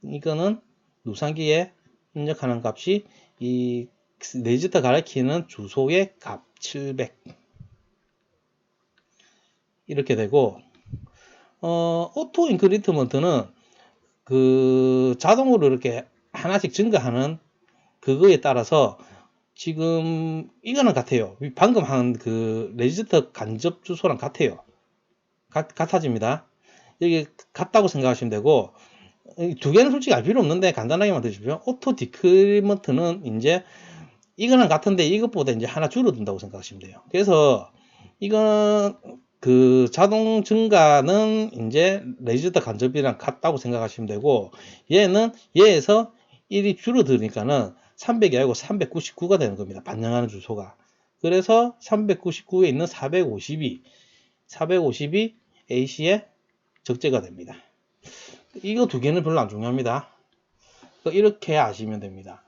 이거는 누상기에 입력하는 값이 이 레지스터 가리키는 주소의 값 700. 이렇게 되고, 오토 인크리트먼트는 그 자동으로 이렇게 하나씩 증가하는 그거에 따라서 지금 이거는 같아요. 방금 한 그 레지스터 간접 주소랑 같아요. 같아집니다. 여기 같다고 생각하시면 되고, 두 개는 솔직히 알 필요 없는데 간단하게만 드시고요. 오토 디크리먼트는 이제 이거는 같은데 이것보다 이제 하나 줄어든다고 생각하시면 돼요. 그래서 이거는 그 자동 증가는 이제 레지스터 간접이랑 같다고 생각하시면 되고, 얘는 얘에서 1이 줄어드니까는 300이 아니고 399가 되는 겁니다. 반영하는 주소가. 그래서 399에 있는 452 AC에 적재가 됩니다. 이거 두 개는 별로 안 중요합니다. 이렇게 아시면 됩니다.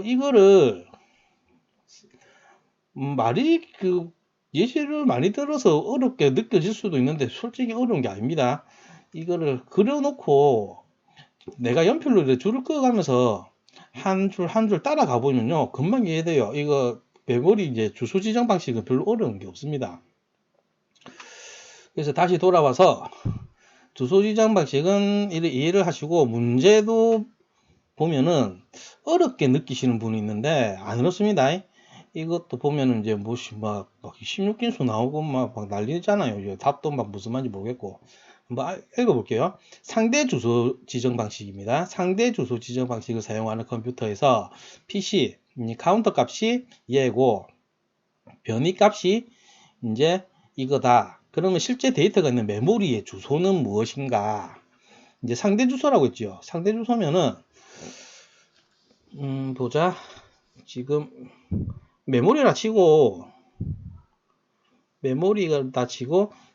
이거를 말이 그 예시를 많이 들어서 어렵게 느껴질 수도 있는데 솔직히 어려운 게 아닙니다. 이거를 그려놓고 내가 연필로 줄을 그어가면서 한 줄 한 줄 따라가 보면요 금방 이해돼요. 이거 메모리 이제 주소 지정 방식은 별로 어려운 게 없습니다. 그래서 다시 돌아와서 주소 지정 방식은 이해를 하시고, 문제도 보면은 어렵게 느끼시는 분이 있는데 안 어렵습니다. 이것도 보면은 이제 막 16진수 나오고 막 난리잖아요. 이제 답도 막 무슨 말인지 모르겠고. 한번 읽어볼게요. 상대 주소 지정 방식입니다. 상대 주소 지정 방식을 사용하는 컴퓨터에서 PC 카운터 값이 얘고 변이 값이 이제 이거다. 그러면 실제 데이터가 있는 메모리의 주소는 무엇인가? 이제 상대 주소라고 했죠. 상대 주소면은 보자. 지금 메모리라 치고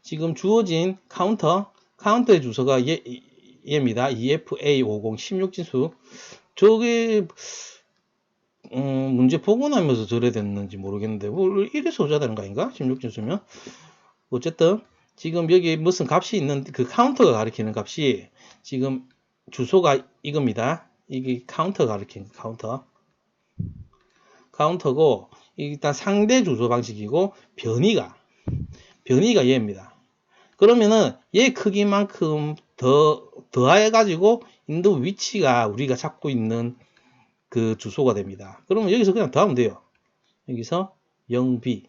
지금 주어진 카운터의 주소가 얘입니다. EFA50 16진수. 저게 문제 보고 나면서 저래 됐는지 모르겠는데 이래서 오자 되는 거 아닌가? 16진수면 어쨌든 지금 여기 무슨 값이 있는 그 카운터가 가리키는 값이 지금 주소가 이겁니다. 이게 카운터가 가리키는 카운터고, 일단 상대 주소 방식이고 변이가 얘입니다. 그러면은 얘 크기만큼 더해 가지고 인도 위치가 우리가 찾고 있는 그 주소가 됩니다. 그러면 여기서 그냥 더하면 돼요. 여기서 0b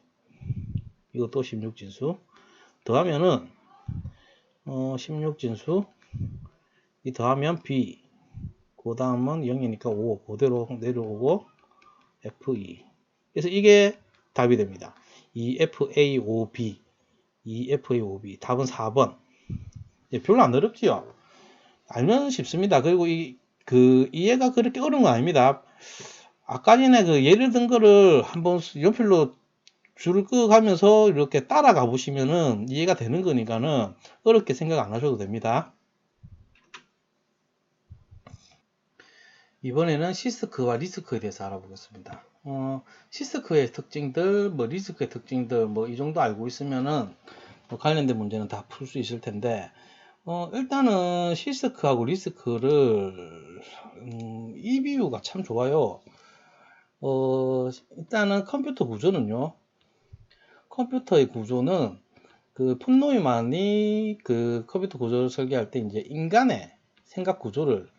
이것도 16진수 더하면은 16진수 이 더하면 b 그 다음은 0이니까 5 그대로 내려오고 F2 그래서 이게 답이 됩니다. EFA5B 답은 4번. 별로 안 어렵지요? 알면 쉽습니다. 그리고 이해가 그렇게 어려운 건 아닙니다. 아까 전에 그 예를 든 거를 한번 연필로 줄을 끄가면서 이렇게 따라가 보시면은 이해가 되는 거니까는 어렵게 생각 안 하셔도 됩니다. 이번에는 시스크와 리스크에 대해서 알아보겠습니다. 시스크의 특징들, 리스크의 특징들, 이 정도 알고 있으면은 관련된 문제는 다 풀 수 있을 텐데, 일단은 시스크하고 리스크를, 이 비유가 참 좋아요. 일단은 컴퓨터 구조는요, 컴퓨터의 구조는 그 폰 노이만이 그 컴퓨터 구조를 설계할 때 이제 인간의 생각 구조를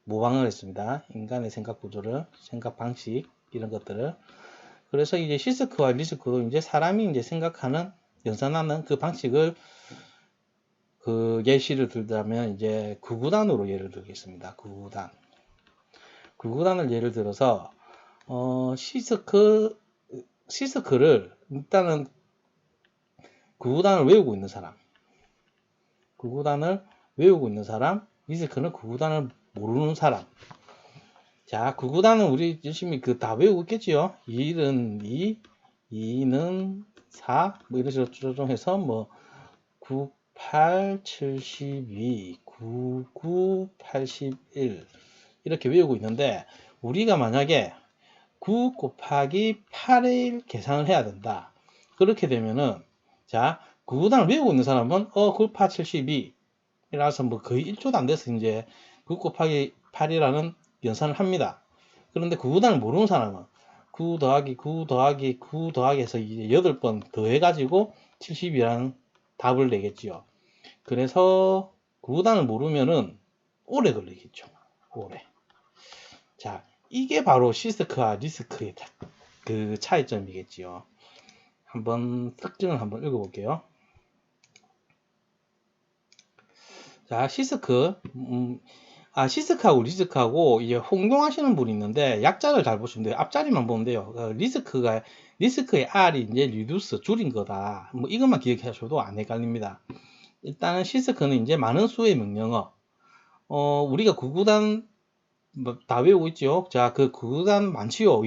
모방을 했습니다. 인간의 생각 구조를, 생각 방식, 이런 것들을. 그래서 이제 시스크와 리스크도 이제 사람이 이제 생각하는, 연산하는 그 방식을 그 예시를 들자면 이제 구구단으로 예를 들겠습니다. 구구단을 예를 들어서, 시스크를 일단은 구구단을 외우고 있는 사람, 리스크는 구구단을 모르는 사람. 자, 구구단은 우리 열심히 다 외우고 있겠지요. 1은 2, 2는 4, 뭐 이런 식으로 조정해서 뭐 9, 8, 72, 9, 9, 81 이렇게 외우고 있는데 우리가 만약에 9 곱하기 8을 계산을 해야 된다. 그렇게 되면은 자, 구구단을 외우고 있는 사람은 9, 8, 72 이라서 뭐 거의 1초도 안 돼서 이제 9 곱하기 8이라는 연산을 합니다. 그런데 구구단을 모르는 사람은 9 더하기 9 더하기 9 더하기 해서 이제 8번 더해가지고 70이라는 답을 내겠지요. 그래서 구구단을 모르면은 오래 걸리겠죠. 오래. 자, 이게 바로 시스크와 리스크의 그 차이점이겠지요. 한번 특징을 한번 읽어볼게요. 자, 시스크하고 리스크하고 이제 혼동하시는 분이 있는데 약자를 잘 보시면 돼요. 앞자리만 보면 돼요. 리스크의 R이 이제 리두스 줄인 거다. 뭐 이것만 기억하셔도 안 헷갈립니다. 일단은 시스크는 이제 많은 수의 명령어. 우리가 구구단 다 외우고 있죠. 자, 그 구구단 많지요.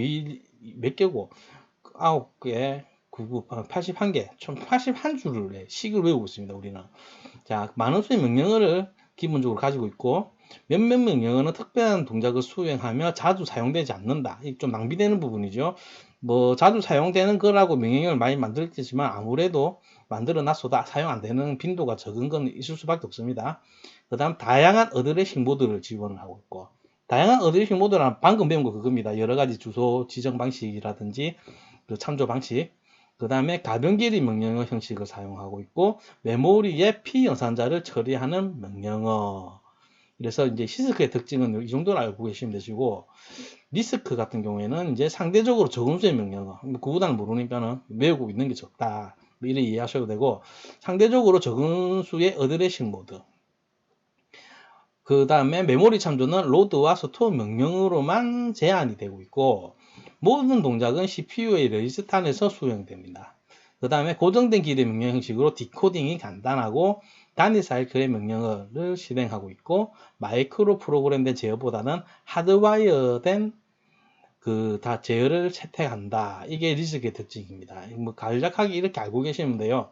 몇 개고? 9개, 81개, 총 81줄을 식을 외우고 있습니다. 우리는. 자, 많은 수의 명령어를 기본적으로 가지고 있고 몇몇 명령어는 특별한 동작을 수행하며 자주 사용되지 않는다. 이게 좀 낭비되는 부분이죠. 뭐 자주 사용되는 거라고 명령어를 많이 만들었지만 아무래도 만들어 놨어도 사용 안 되는 빈도가 적은 건 있을 수밖에 없습니다. 그 다음 다양한 어드레싱 모드를 지원을 하고 있고 다양한 어드레싱 모드는 방금 배운 거 그겁니다. 여러 가지 주소 지정 방식이라든지 그 참조 방식 그 다음에 가변 길이 명령어 형식을 사용하고 있고 메모리에 피연산자를 처리하는 명령어. 그래서 이제 시스크의 특징은 이 정도로 알고 계시면 되시고 리스크 같은 경우에는 이제 상대적으로 적은 수의 명령어. 구구단을 모르니까는 외우고 있는 게 적다. 뭐 이렇게 이해하셔도 되고 상대적으로 적은 수의 어드레싱 모드. 그 다음에 메모리 참조는 로드와 스토어 명령으로만 제한이 되고 있고 모든 동작은 CPU의 레지스터 안에서 수행됩니다. 그 다음에 고정된 길이 명령 형식으로 디코딩이 간단하고 단위 사이클의 명령어를 실행하고 있고 마이크로 프로그램된 제어보다는 하드와이어된 다 제어를 채택한다. 이게 리스크의 특징입니다. 뭐 간략하게 이렇게 알고 계시면 돼요.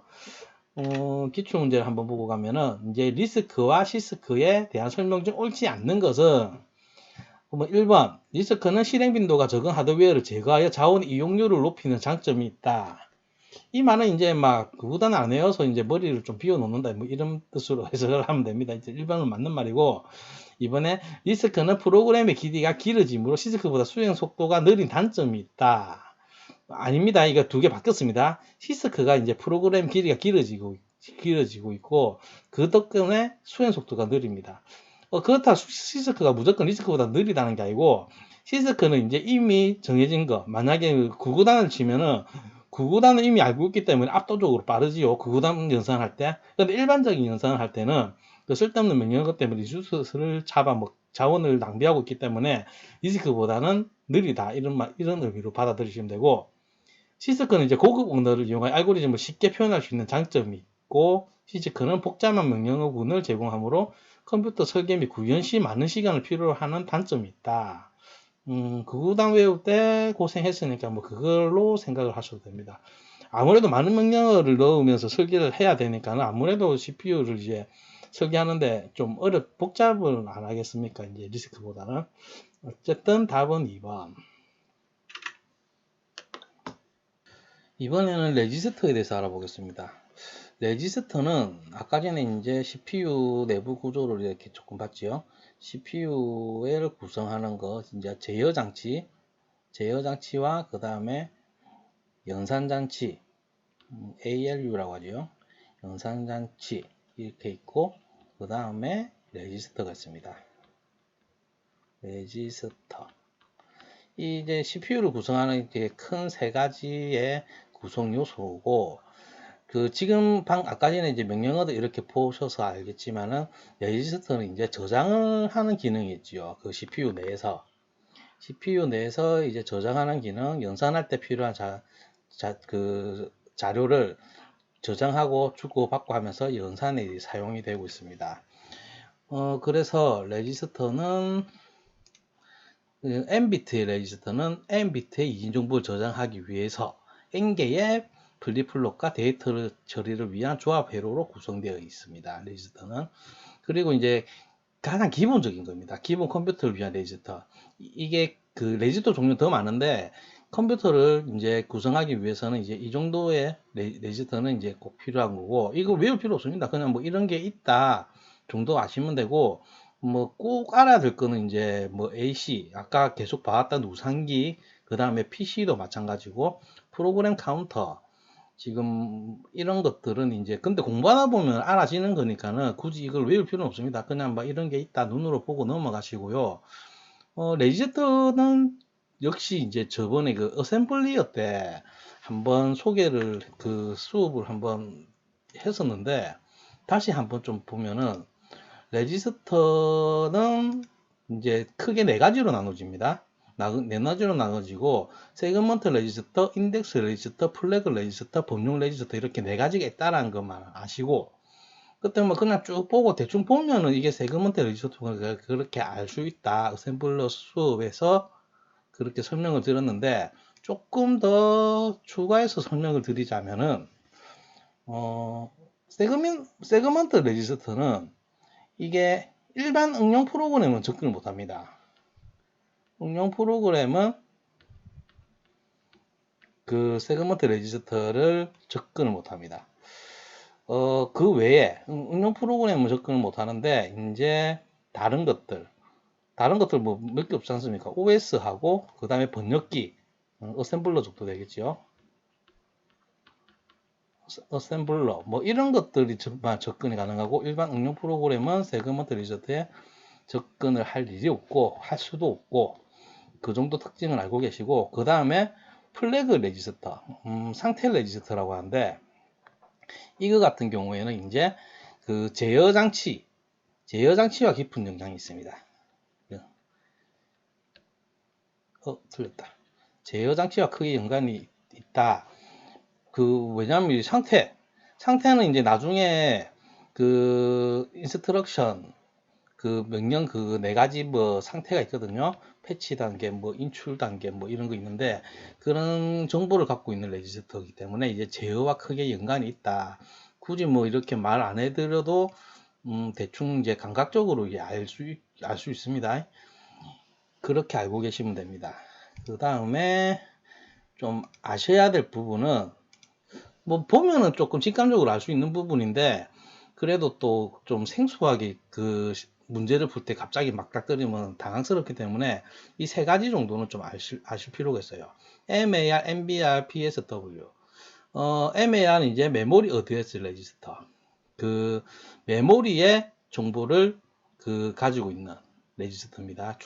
기출 문제를 한번 보고 가면은 이제 리스크와 시스크에 대한 설명 중 옳지 않는 것은 1번 리스크는 실행 빈도가 적은 하드웨어를 제거하여 자원 이용률을 높이는 장점이 있다. 이 말은 이제 막 구구단 안 외워서 이제 머리를 좀 비워 놓는다 뭐 이런 뜻으로 해석을 하면 됩니다. 이제 1번은 맞는 말이고 이번에 리스크는 프로그램의 길이가 길어지므로 시스크보다 수행 속도가 느린 단점이 있다. 아닙니다. 이거 두 개 바뀌었습니다. 시스크가 이제 프로그램 길이가 길어지고 있고 그 덕분에 수행 속도가 느립니다. 그렇다 시스크가 무조건 리스크보다 느리다는 게 아니고 시스크는 이제 이미 정해진 거 만약에 구구단을 치면은 구구단은 이미 알고 있기 때문에 압도적으로 빠르지요. 구구단 연산할 때. 근데 일반적인 연산을 할 때는 그 쓸데없는 명령어 때문에 리소스를 자원을 낭비하고 있기 때문에 리스크보다는 느리다. 이런 의미로 받아들이시면 되고 시스크는 이제 고급 언어를 이용하여 알고리즘을 쉽게 표현할 수 있는 장점이 있고 시스크는 복잡한 명령어군을 제공하므로 컴퓨터 설계 및 구현 시 많은 시간을 필요로 하는 단점이 있다. 구구단 외울 때 고생했으니까 뭐 그걸로 생각을 하셔도 됩니다. 아무래도 많은 명령어를 넣으면서 설계를 해야 되니까는 아무래도 CPU를 이제 설계하는데 좀 복잡은 안 하겠습니까? 이제 리스크보다는. 어쨌든 답은 2번. 이번에는 레지스터에 대해서 알아보겠습니다. 레지스터는 아까 전에 이제 CPU 내부 구조를 이렇게 조금 봤지요. CPU를 구성하는 거 이제 제어장치와 그 다음에 연산장치 ALU라고 하죠. 연산장치 이렇게 있고 그 다음에 레지스터가 있습니다. 레지스터 이제 CPU를 구성하는 큰 세 가지의 구성 요소고 지금 아까 전에 이제 명령어도 이렇게 보셔서 알겠지만은 레지스터는 이제 저장을 하는 기능이 있지요. 그 CPU 내에서 이제 저장하는 기능, 연산할 때 필요한 자료를 저장하고 주고받고 하면서 연산에 사용이 되고 있습니다. 그래서 레지스터는 n비트의 레지스터는 n비트의 이진 정보를 저장하기 위해서 n개의 플립플롭과 데이터 처리를 위한 조합 회로로 구성되어 있습니다. 레지스터는. 그리고 이제 가장 기본적인 겁니다. 기본 컴퓨터를 위한 레지스터. 이게 그 레지스터 종류 더 많은데 컴퓨터를 이제 구성하기 위해서는 이제 이 정도의 레지스터는 이제 꼭 필요한 거고, 이거 외울 필요 없습니다. 그냥 뭐 이런 게 있다 정도 아시면 되고, 뭐 꼭 알아야 될 거는 이제 뭐 AC, 아까 계속 봐왔던 우상기, 그 다음에 PC도 마찬가지고, 프로그램 카운터, 지금 이런 것들은 이제 근데 공부하다 보면 알아지는 거니까는 굳이 이걸 외울 필요는 없습니다. 그냥 뭐 이런 게 있다 눈으로 보고 넘어가시고요. 레지스터는 역시 이제 저번에 그 어셈블리어 때 한번 소개를 그 수업을 한번 했었는데, 다시 한번 좀 보면은 레지스터는 이제 크게 네 가지로 나눠집니다. 네 가지로 나눠지고 세그먼트 레지스터, 인덱스 레지스터, 플래그 레지스터, 범용 레지스터 이렇게 네 가지가 있다라는 것만 아시고, 그때 뭐 그냥 쭉 보고 대충 보면은 이게 세그먼트 레지스터가 그렇게 알 수 있다. 어셈블러 수업에서 그렇게 설명을 드렸는데, 조금 더 추가해서 설명을 드리자면은 세그먼트 레지스터는 이게 일반 응용 프로그램은 접근을 못합니다. 응용 프로그램은 그 세그먼트 레지스터를 접근을 못합니다. 그 외에 응용 프로그램은 접근을 못하는데 이제 다른 것들 뭐 몇 개 없지 않습니까? OS하고 그 다음에 번역기, 어셈블러 정도 되겠죠. 어셈블러 뭐 이런 것들이 접근이 가능하고, 일반 응용 프로그램은 세그먼트 레지스터에 접근을 할 일이 없고 할 수도 없고, 그 정도 특징을 알고 계시고, 그 다음에 플래그 레지스터, 상태 레지스터라고 하는데, 이거 같은 경우에는 이제 그 제어 장치와 깊은 영향이 있습니다. 틀렸다. 제어 장치와 크게 연관이 있다. 왜냐하면 이 상태는 이제 나중에 그 인스트럭션, 그 명령 그 네 가지 뭐 상태가 있거든요. 패치 단계, 뭐 인출 단계, 뭐 이런 거 있는데, 그런 정보를 갖고 있는 레지스터이기 때문에 이제 제어와 크게 연관이 있다. 굳이 뭐 이렇게 말 안 해드려도 대충 이제 감각적으로 이제 알 수 있습니다. 그렇게 알고 계시면 됩니다. 그 다음에 좀 아셔야 될 부분은, 뭐 보면은 조금 직감적으로 알 수 있는 부분인데, 그래도 또 좀 생소하게 그 문제를 풀 때 갑자기 막닥뜨리면 당황스럽기 때문에 이 세 가지 정도는 좀 아실 필요가 있어요. MAR, MBR, PSW. MAR은 이제 메모리 어드레스 레지스터. 그 메모리의 정보를 가지고 있는 레지스터입니다.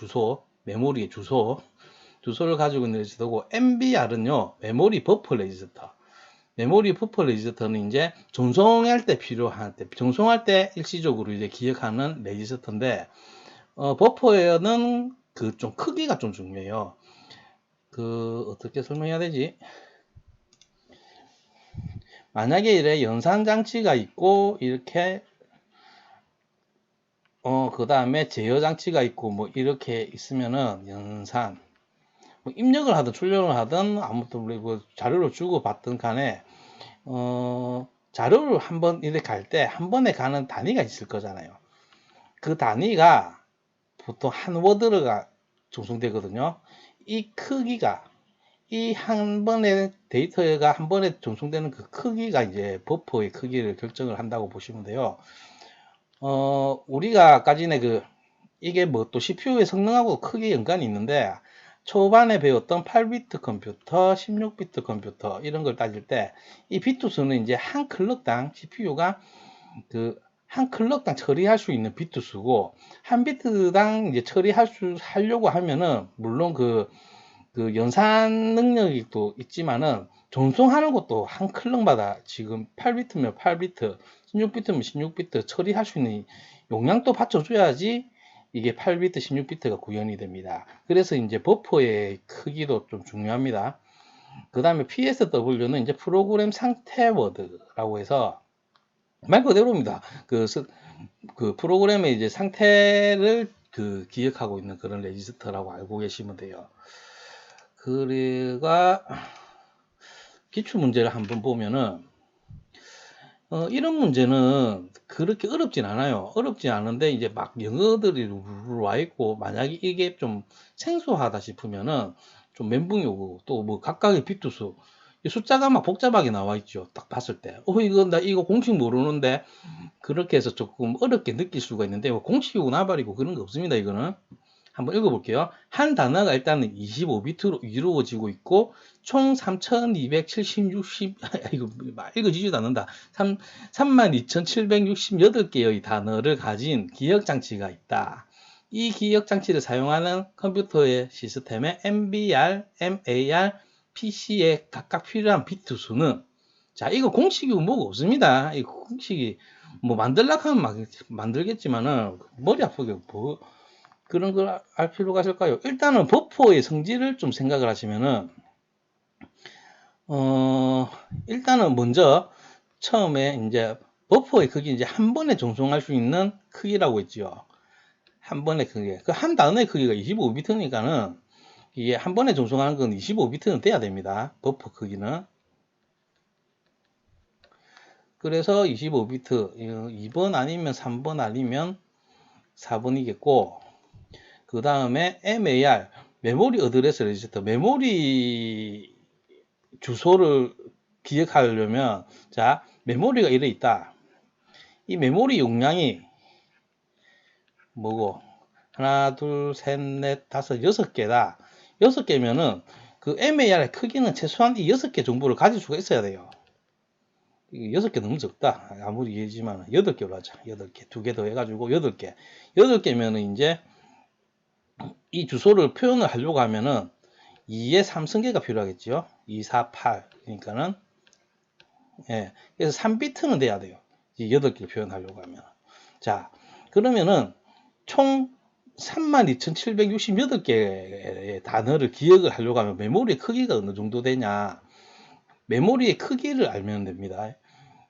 메모리의 주소를 가지고 있는 레지스터고, MBR은요, 메모리 버퍼 레지스터. 메모리 버퍼 레지스터는 이제 전송할 때 일시적으로 이제 기억하는 레지스터인데, 버퍼에는 그 좀 크기가 좀 중요해요. 어떻게 설명해야 되지? 만약에 이래 연산 장치가 있고, 이렇게, 그 다음에 제어 장치가 있고, 뭐, 이렇게 있으면은, 뭐 입력을 하든 출력을 하든, 아무튼, 뭐 자료를 주고 받든 간에, 자료를 한번 이렇게 갈 때, 한 번에 가는 단위가 있을 거잖아요. 그 단위가 보통 한 워드가 전송되거든요. 이 크기가, 이 한 번에 데이터가 한 번에 전송되는 그 크기가 이제 버퍼의 크기를 결정을 한다고 보시면 돼요. 우리가 아까 전에 이게 뭐 또 CPU의 성능하고 크게 연관이 있는데, 초반에 배웠던 8비트 컴퓨터, 16비트 컴퓨터 이런 걸 따질 때 이 비트 수는 이제 한 클럭당 CPU가 한 클럭당 처리할 수 있는 비트 수고, 한 비트당 이제 하려고 하면은 물론 연산 능력이 또 있지만은 전송하는 것도 한 클럭마다 지금 8비트면 8비트, 16비트면 16비트 처리할 수 있는 용량도 받쳐줘야지 이게 8비트, 16비트가 구현이 됩니다. 그래서 이제 버퍼의 크기도 좀 중요합니다. 그 다음에 PSW는 이제 프로그램 상태 워드라고 해서 말 그대로입니다. 그 프로그램의 이제 상태를 그 기억하고 있는 그런 레지스터라고 알고 계시면 돼요. 그리가 기출 문제를 한번 보면은 이런 문제는 그렇게 어렵진 않아요. 어렵진 않은데 이제 막 영어들이 와 있고 만약에 이게 좀 생소하다 싶으면은 좀 멘붕이 오고 또 뭐 각각의 빗두수 이 숫자가 막 복잡하게 나와 있죠. 딱 봤을 때 이거 나 이거 공식 모르는데 그렇게 해서 조금 어렵게 느낄 수가 있는데 공식이고 나발이고 그런 거 없습니다. 이거는 한번 읽어볼게요. 한 단어가 일단은 25비트로 이루어지고 있고 총 3270, 이거 읽어지지도 않는다. 32,768개의 단어를 가진 기억장치가 있다. 이 기억장치를 사용하는 컴퓨터의 시스템의 MBR, MAR, PC에 각각 필요한 비트 수는 자, 이거 공식이 뭐가 없습니다. 이 공식이 뭐 만들려고 하면 막 만들겠지만은 머리 아프게 뭐 그런 걸 알 필요가 있을까요? 일단은 버퍼의 성질을 좀 생각을 하시면은 일단은 먼저 처음에 이제 버퍼의 크기 이제 한 번에 전송할 수 있는 크기라고 했죠. 한 번의 크기. 그 한 단어의 크기가 25비트니까는 이게 한 번에 전송하는 건 25비트는 돼야 됩니다. 버퍼 크기는. 그래서 25비트 2번 아니면 3번 아니면 4번이겠고 그 다음에 MAR 메모리 어드레스 레지스터 메모리 주소를 기억하려면 자 메모리가 이래 있다. 이 메모리 용량이 뭐고 하나 둘셋넷 다섯 6개다. 6개면은 그 MAR의 크기는 최소한 이 6개 정보를 가질 수가 있어야 돼요. 6개 너무 적다. 아무리 얘기지만 8개로 하자. 8개. 2개 더 해가지고 8개. 8개면은 이제 이 주소를 표현을 하려고 하면은 2의 3승계가 필요하겠죠. 2, 4, 8. 그러니까는 예. 그래서 3비트는 돼야 돼요. 8개를 표현하려고 하면. 자, 그러면은 총 32,768개의 단어를 기억을 하려고 하면 메모리 크기가 어느 정도 되냐. 메모리의 크기를 알면 됩니다.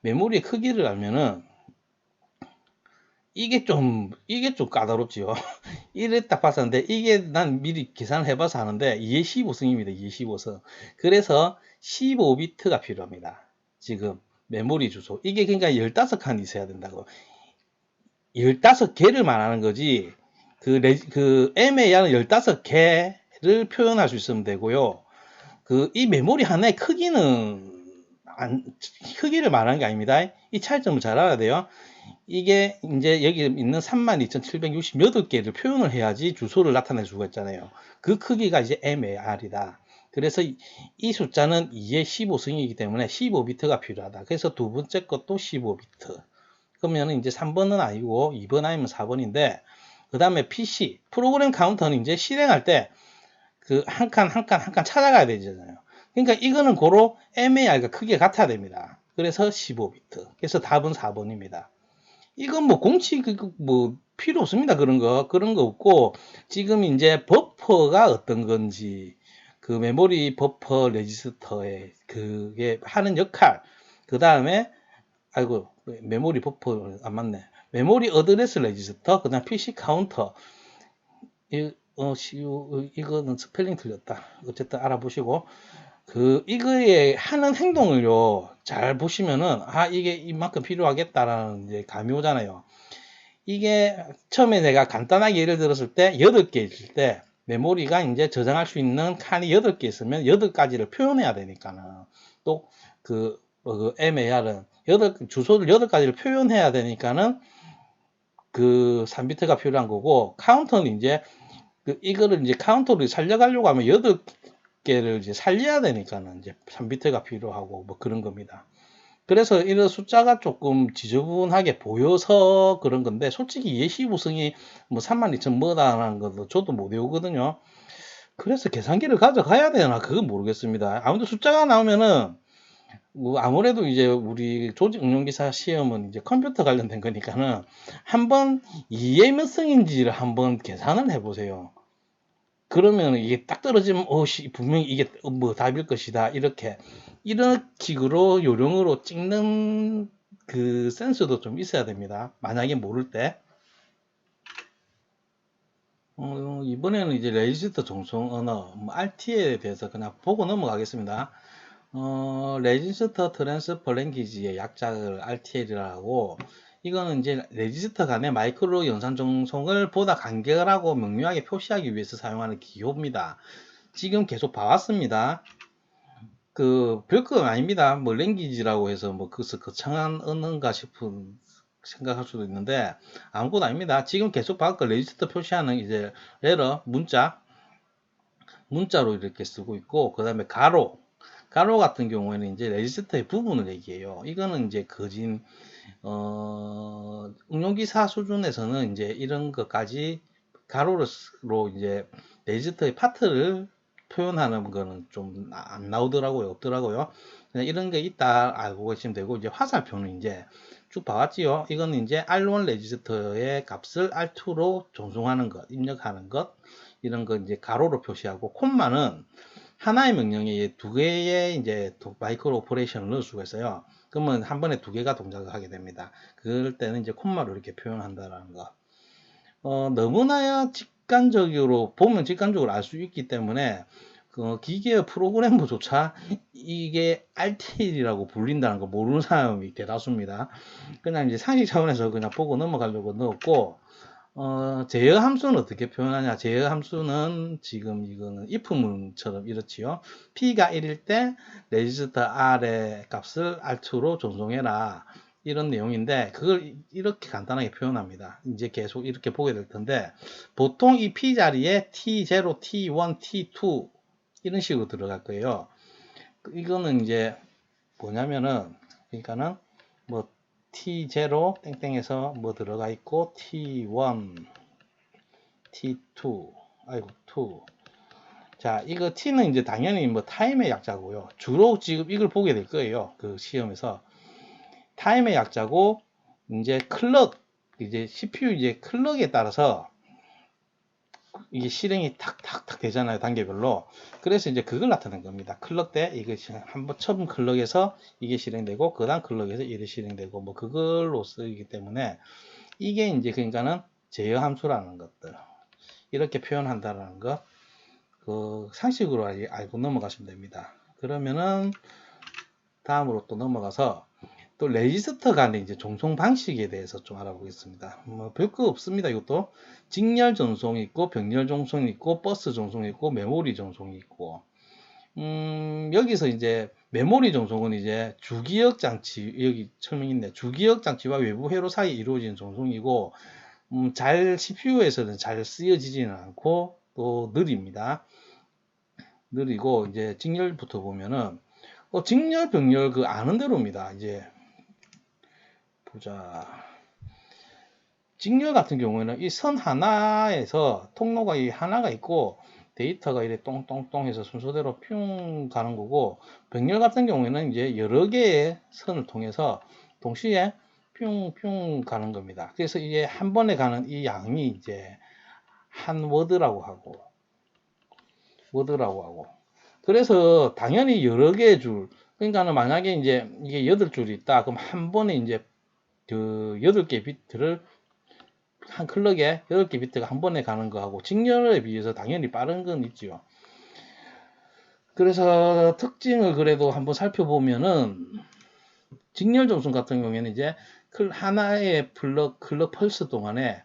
메모리의 크기를 알면은 이게 좀 까다롭지요. 이래 딱 봤었는데 이게 난 미리 계산을 해봐서 하는데 2의 15승입니다. 2의 15승. 그래서 15비트가 필요합니다. 지금 메모리 주소. 이게 그러니까 15칸이 있어야 된다고. 15개를 말하는 거지. 그 MAR은 15개를 표현할 수 있으면 되고요. 이 메모리 하나의 크기를 말하는 게 아닙니다. 이 차이점을 잘 알아야 돼요. 이게 이제 여기 있는 32,768개를 표현을 해야지 주소를 나타낼 수가 있잖아요. 그 크기가 이제 MAR이다. 그래서 이 숫자는 2의 15승이기 때문에 15비트가 필요하다. 그래서 두 번째 것도 15비트. 그러면 이제 3번은 아니고 2번 아니면 4번인데 그 다음에 PC 프로그램 카운터는 이제 실행할 때 그 한 칸 찾아가야 되잖아요. 그러니까 이거는 고로 MAR과 크기가 같아야 됩니다. 그래서 15비트. 그래서 답은 4번입니다. 이건 뭐 공식 뭐 필요 없습니다. 그런 거 없고 지금 이제 버퍼가 어떤 건지 그 메모리 버퍼 레지스터에 그게 하는 역할 그 다음에 아이고 메모리 버퍼 안 맞네. 메모리 어드레스 레지스터 그 다음 PC 카운터 이거는 스펠링 틀렸다. 어쨌든 알아보시고 이거에 하는 행동을요 잘 보시면은 이게 이만큼 필요하겠다라는 이제 감이 오잖아요. 이게 처음에 내가 간단하게 예를 들었을 때 8개 있을 때 메모리가 이제 저장할 수 있는 칸이 8개 있으면 8가지를 표현해야 되니까는 또 그 MAR은 주소를 8가지를 표현해야 되니까는 그 3비트가 필요한 거고 카운터는 이제 이거를 이제 카운터를 살려가려고 하면 8개를 이제 살려야 되니까는 이제 3비트가 필요하고 뭐 그런 겁니다. 그래서 이런 숫자가 조금 지저분하게 보여서 그런 건데 솔직히 예시구성이 뭐 32,000 뭐다라는 것도 저도 못 외우거든요. 그래서 계산기를 가져가야 되나 그건 모르겠습니다. 아무튼 숫자가 나오면은 뭐 아무래도 이제 우리 조직 응용기사 시험은 이제 컴퓨터 관련된 거니까는 한번 이해 몇 성인지를 한번 계산을 해보세요. 그러면 이게 딱 떨어지면 분명히 이게 뭐 답일 것이다 이렇게 이런 식으로 요령으로 찍는 그 센스도 좀 있어야 됩니다. 만약에 모를 때. 이번에는 이제 레지스터 종송 언어, RT에 대해서 그냥 보고 넘어가겠습니다. 레지스터 트랜스퍼 랭귀지의 약자를 RTL이라고, 이거는 이제 레지스터 간의 마이크로 영상 전송을 보다 간결하고 명료하게 표시하기 위해서 사용하는 기호입니다. 지금 계속 봐왔습니다. 별거 아닙니다. 뭐 랭귀지라고 해서 뭐 그것을 거창한 언어인가 싶은 생각할 수도 있는데 아무것도 아닙니다. 지금 계속 봐왔고 레지스터 표시하는 이제 레러 문자로 이렇게 쓰고 있고, 그 다음에 가로 같은 경우에는 이제 레지스터의 부분을 얘기해요. 이거는 이제 거진 응용기사 수준에서는 이제 이런 것까지 가로로 이제 레지스터의 파트를 표현하는 거는 좀 안 나오더라고요. 없더라고요. 그냥 이런 게 있다 알고 계시면 되고, 이제 화살표는 이제 쭉 봐왔지요. 이거는 이제 R1 레지스터의 값을 R2로 전송하는 것, 입력하는 것, 이런 거 이제 가로로 표시하고, 콤마는 하나의 명령에 두 개의 이제 마이크로 오퍼레이션을 넣을 수가 있어요. 그러면 한 번에 두 개가 동작을 하게 됩니다. 그럴 때는 이제 콤마로 이렇게 표현한다라는 거. 너무나 직관적으로 보면 직관적으로 알 수 있기 때문에 기계의 프로그래머조차 이게 RTL이라고 불린다는 거 모르는 사람이 대다수입니다. 그냥 이제 상식 차원에서 그냥 보고 넘어가려고 넣었고, 제어 함수는 어떻게 표현하냐? 제어 함수는 지금 이거는 if문처럼 이렇지요. P가 1일 때 레지스터 R의 값을 R2로 전송해라. 이런 내용인데 그걸 이렇게 간단하게 표현합니다. 이제 계속 이렇게 보게 될 텐데, 보통 이 P 자리에 T0, T1, T2 이런 식으로 들어갈 거예요. 이거는 이제 뭐냐면은, 그러니까는 뭐 T0 땡땡에서 뭐 들어가 있고 T1, T2, 아이고 2. 자, 이거 T는 이제 당연히 뭐 타임의 약자고요. 주로 지금 이걸 보게 될 거예요. 그 시험에서 타임의 약자고, 이제 클럭, 이제 CPU 이제 클럭에 따라서 이게 실행이 탁탁탁 되잖아요, 단계별로. 그래서 이제 그걸 나타낸 겁니다. 클럭 때 이게 한번 처음 클럭에서 이게 실행되고, 그 다음 클럭에서 이게 실행되고, 뭐 그걸로 쓰이기 때문에 이게 이제 그러니까는 제어 함수라는 것들, 이렇게 표현한다라는 거, 그 상식으로 알고 넘어가시면 됩니다. 그러면은 다음으로 또 넘어가서 또 레지스터 간의 이제 전송 방식에 대해서 좀 알아보겠습니다. 뭐 별거 없습니다. 이것도 직렬 전송이 있고, 병렬 전송이 있고, 버스 전송이 있고, 메모리 전송이 있고. 여기서 이제 메모리 전송은 이제 주기억 장치, 여기 설명있네. 주기억 장치와 외부 회로 사이에 이루어지는 전송이고, CPU에서는 잘 쓰여지지는 않고 또 느립니다. 느리고, 이제 직렬부터 보면은 직렬 병렬 그 아는 대로입니다. 이제 보자. 직렬 같은 경우에는 이 선 하나에서 통로가 이 하나가 있고 데이터가 이래 똥똥똥 해서 순서대로 뿅 가는 거고, 병렬 같은 경우에는 이제 여러 개의 선을 통해서 동시에 뿅뿅 가는 겁니다. 그래서 이게 한 번에 가는 이 양이 이제 한 워드라고 하고, 그래서 당연히 여러 개의 줄, 그러니까는 만약에 이제 이게 8줄이 있다. 그럼 한 번에 이제 그 8개 비트를 한 클럭에 8개 비트가 한 번에 가는 거하고 직렬에 비해서 당연히 빠른 건 있죠. 그래서 특징을 그래도 한번 살펴보면은, 직렬 전송 같은 경우에는 이제 하나의 클럭 펄스 동안에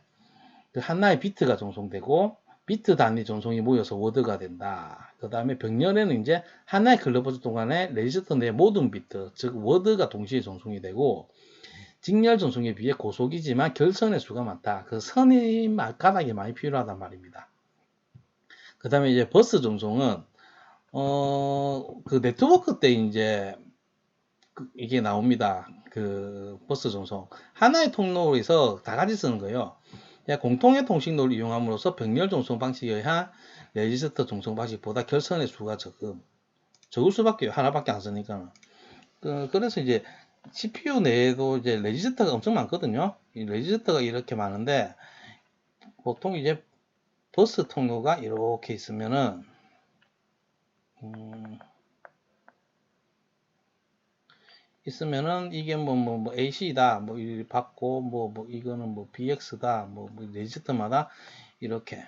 그 하나의 비트가 전송되고, 비트 단위 전송이 모여서 워드가 된다. 그 다음에 병렬에는 이제 하나의 클럭 펄스 동안에 레지스터 내 모든 비트, 즉 워드가 동시에 전송이 되고, 직렬 전송에 비해 고속이지만 결선의 수가 많다. 그 선이 가닥이 많이 필요하단 말입니다. 그 다음에 이제 버스 전송은 그 네트워크 때 이제 이게 나옵니다. 그 버스 전송 하나의 통로에서 다 같이 쓰는 거예요. 공통의 통신로를 이용함으로써 병렬 전송 방식에 의한 레지스터 전송 방식보다 결선의 수가 적을 수밖에 하나밖에 안 쓰니까. 그래서 이제 CPU 내에도 이제 레지스터가 엄청 많거든요. 이 레지스터가 이렇게 많은데, 보통 이제 버스 통로가 이렇게 있으면은 있으면은 이게 뭐 AC다 뭐 이 받고 뭐 이거는 뭐 BX다 뭐 레지스터마다 이렇게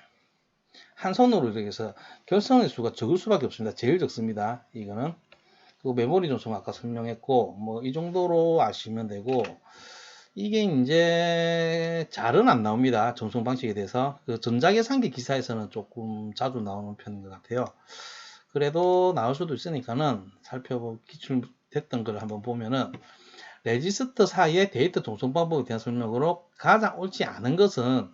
한 손으로 이렇게 해서 결선의 수가 적을 수밖에 없습니다. 제일 적습니다. 이거는 그 메모리 전송 아까 설명했고 뭐 이 정도로 아시면 되고 이게 이제 잘은 안 나옵니다. 전송 방식에 대해서 그 전자계산기 기사에서는 조금 자주 나오는 편인 것 같아요. 그래도 나올 수도 있으니까는 기출됐던 걸 한번 보면은 레지스터 사이의 데이터 전송 방법에 대한 설명으로 가장 옳지 않은 것은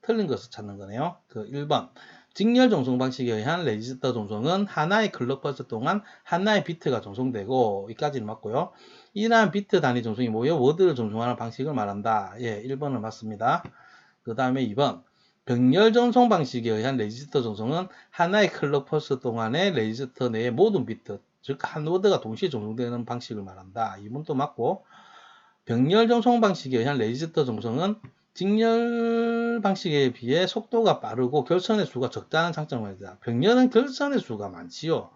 틀린 것을 찾는 거네요. 그 1번 직렬 전송 방식에 의한 레지스터 전송은 하나의 클럭 퍼스 동안 하나의 비트가 전송되고 이까지는 맞고요. 이러한 비트 단위 전송이 모여 워드를 전송하는 방식을 말한다. 예, 1번은 맞습니다. 그 다음에 2번 병렬 전송 방식에 의한 레지스터 전송은 하나의 클럭 퍼스 동안의 레지스터 내의 모든 비트 즉 한 워드가 동시에 전송되는 방식을 말한다. 2번도 맞고 병렬 전송 방식에 의한 레지스터 전송은 직렬 방식에 비해 속도가 빠르고 결선의 수가 적다는 장점을 가지다. 병렬은 결선의 수가 많지요.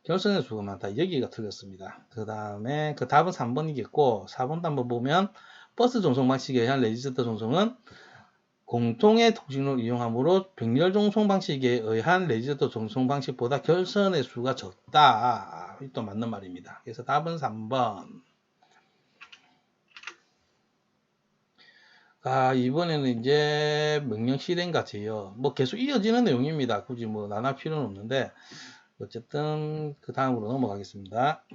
결선의 수가 많다. 여기가 틀렸습니다. 그 다음에 그 답은 3번이겠고 4번도 한번 보면 버스 전송 방식에 의한 레지스터 전송은 공통의 통신을 이용하므로 병렬 전송 방식에 의한 레지스터 전송 방식보다 결선의 수가 적다. 또 맞는 말입니다. 그래서 답은 3번. 이번에는 이제 명령 실행과 제어. 뭐 계속 이어지는 내용입니다. 굳이 뭐 나눌 필요는 없는데, 어쨌든 그 다음으로 넘어가겠습니다.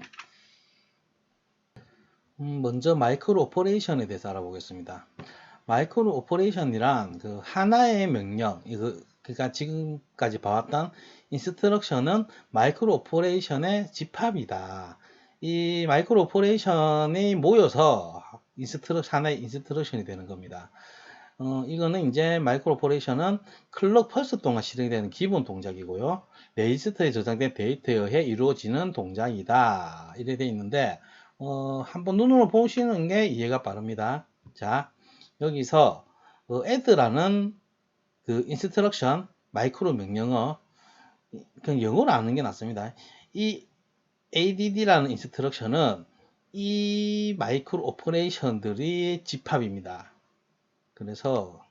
먼저 마이크로 오퍼레이션에 대해서 알아보겠습니다. 마이크로 오퍼레이션이란 그 하나의 명령, 그러니까 지금까지 봐왔던 인스트럭션은 마이크로 오퍼레이션의 집합이다. 이 마이크로 오퍼레이션이 모여서 하나의 인스트럭션이 되는 겁니다. 이거는 이제 마이크로 오퍼레이션은 클럭 펄스 동안 실행되는 기본 동작이고요. 레지스터에 저장된 데이터에 의해 이루어지는 동작이다. 이렇게 되어 있는데, 한번 눈으로 보시는 게 이해가 빠릅니다. 자, 여기서 add라는 그 인스트럭션 마이크로 명령어 그냥 영어로 아는 게 낫습니다. 이 add라는 인스트럭션은 이 마이크로 오퍼레이션들이 집합입니다. 그래서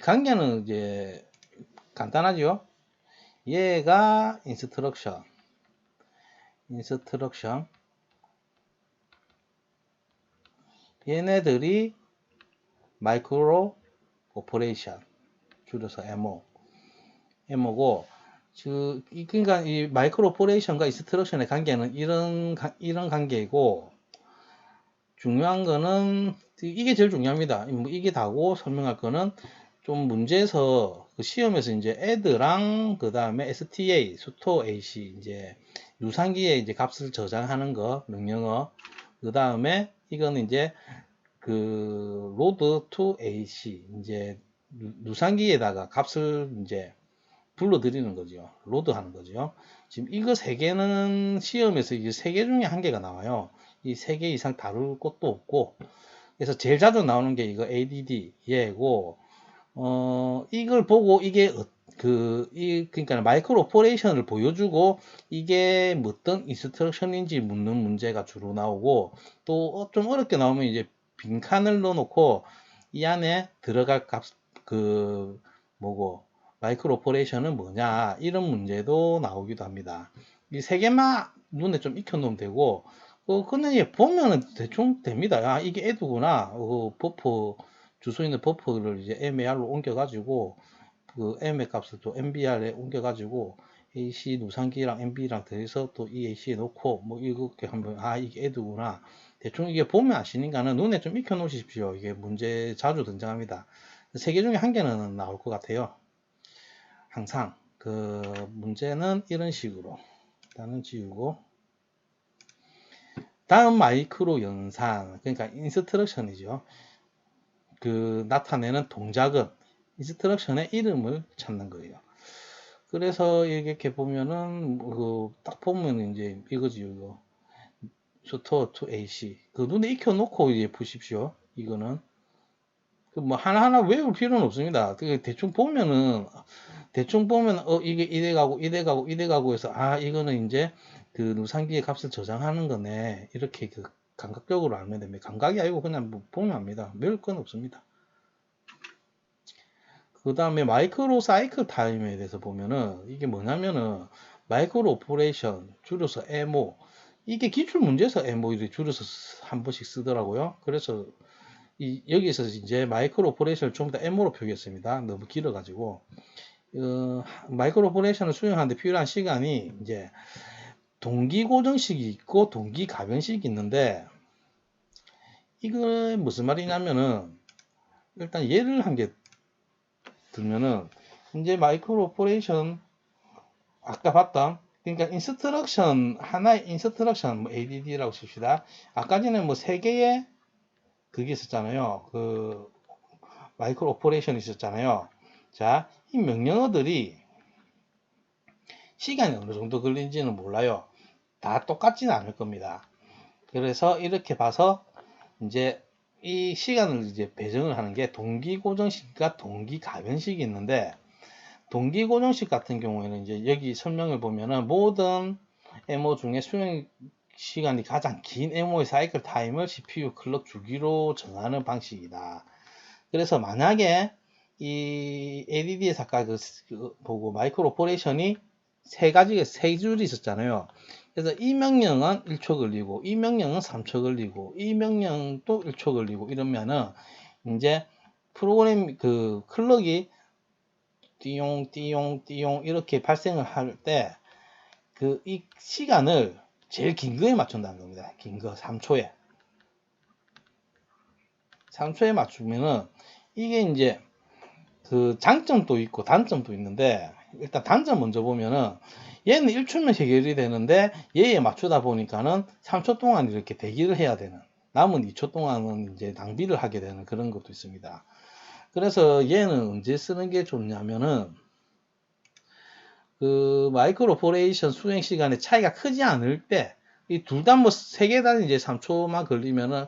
관계는 이제 간단하죠. 얘가 인스트럭션 얘네들이 마이크로 오퍼레이션 줄여서 MO고 그러니까 이 마이크로 오퍼레이션과 인스트럭션의 관계는 이런 관계이고 중요한 거는 이게 제일 중요합니다. 뭐 이게 다고 설명할 거는 좀 문제에서 그 시험에서 이제 add랑 그 다음에 sta, store ac 이제 누상기에 이제 값을 저장하는 거 명령어 그 다음에 이거는 이제 그 load to ac 이제 누상기에다가 값을 이제 불러들이는 거죠. 로드하는 거죠. 지금 이거 세 개는 시험에서 이게 세 개 중에 한 개가 나와요. 이 세 개 이상 다룰 것도 없고 그래서 제일 자주 나오는 게 이거 ADD 얘고 이걸 보고 이게 그러니까 마이크로 오퍼레이션을 보여주고 이게 어떤 인스트럭션인지 묻는 문제가 주로 나오고 또 좀 어렵게 나오면 이제 빈칸을 넣어놓고 이 안에 들어갈 값 뭐고 마이크로 오퍼레이션은 뭐냐 이런 문제도 나오기도 합니다. 이 세 개만 눈에 좀 익혀놓으면 되고 근데 보면은 대충 됩니다. 이게 애드구나. 버퍼 주소 있는 버퍼를 이제 MAR로 옮겨가지고 그 MA 값을 또 MBR에 옮겨가지고 AC 누상기랑 MB랑 더해서 또 EAC에 넣고 뭐 이렇게 한번 이게 애드구나. 대충 이게 보면 아시니까는 눈에 좀 익혀 놓으십시오. 이게 문제 자주 등장합니다. 세 개 중에 한 개는 나올 것 같아요. 항상 그 문제는 이런 식으로 일단은 지우고 다음 마이크로 연산 그러니까 인스트럭션이죠. 그 나타내는 동작은 인스트럭션의 이름을 찾는 거예요. 그래서 이렇게 보면은 딱 보면 이제 이거지 이거 store to AC 그 눈에 익혀 놓고 이제 보십시오. 이거는 뭐 하나하나 외울 필요는 없습니다. 대충 보면 이게 이래 가고 해서 이거는 이제 그 누상기의 값을 저장하는 거네 이렇게 감각적으로 알면 됩니다. 감각이 아니고 그냥 뭐 보면 압니다. 배울 건 없습니다. 그 다음에 마이크로 사이클 타임에 대해서 보면은 이게 뭐냐면은 마이크로 오퍼레이션 줄여서 MO, 이게 기출 문제에서 MO를 줄여서 한 번씩 쓰더라고요. 그래서 여기서 이제 마이크로 오퍼레이션을 좀 더 MO로 표기했습니다. 너무 길어가지고 마이크로 오퍼레이션을 수행하는데 필요한 시간이 이제 동기 고정식이 있고 동기 가변식이 있는데, 이거 무슨 말이냐면은 일단 예를 한 개 들면은 이제 마이크로 오퍼레이션 아까 봤던, 그러니까 인스트럭션 하나의 인스트럭션 뭐 ADD라고 칩시다. 아까 전에 뭐 세 개의 그게 있었잖아요. 그 마이크로 오퍼레이션이 있었잖아요. 자, 이 명령어들이 시간이 어느 정도 걸린지는 몰라요. 다 똑같지는 않을 겁니다. 그래서 이렇게 봐서 이제 이 시간을 이제 배정을 하는 게 동기 고정식과 동기 가변식이 있는데, 동기 고정식 같은 경우에는 이제 여기 설명을 보면은 모든 MO 중에 수행 시간이 가장 긴 MO의 사이클 타임을 CPU 클럭 주기로 정하는 방식이다. 그래서 만약에 이 ADD에서 아까 보고 마이크로 오퍼레이션이 세 줄이 있었잖아요. 그래서 이 명령은 1초 걸리고, 이 명령은 3초 걸리고, 이 명령도 1초 걸리고 이러면은 이제 프로그램 그 클럭이 띠용 띠용 띠용 이렇게 발생을 할 때 그 이 시간을 제일 긴 거에 맞춘다는 겁니다. 긴 거 3초에. 3초에 맞추면은 이게 이제 그 장점도 있고 단점도 있는데, 일단 단점 먼저 보면은 얘는 1초면 해결이 되는데 얘에 맞추다 보니까는 3초 동안 이렇게 대기를 해야 되는, 남은 2초 동안은 이제 낭비를 하게 되는 그런 것도 있습니다. 그래서 얘는 언제 쓰는 게 좋냐면은 그 마이크로 오퍼레이션 수행 시간의 차이가 크지 않을 때, 이 둘 다 뭐 세 개 다 이제 3초만 걸리면은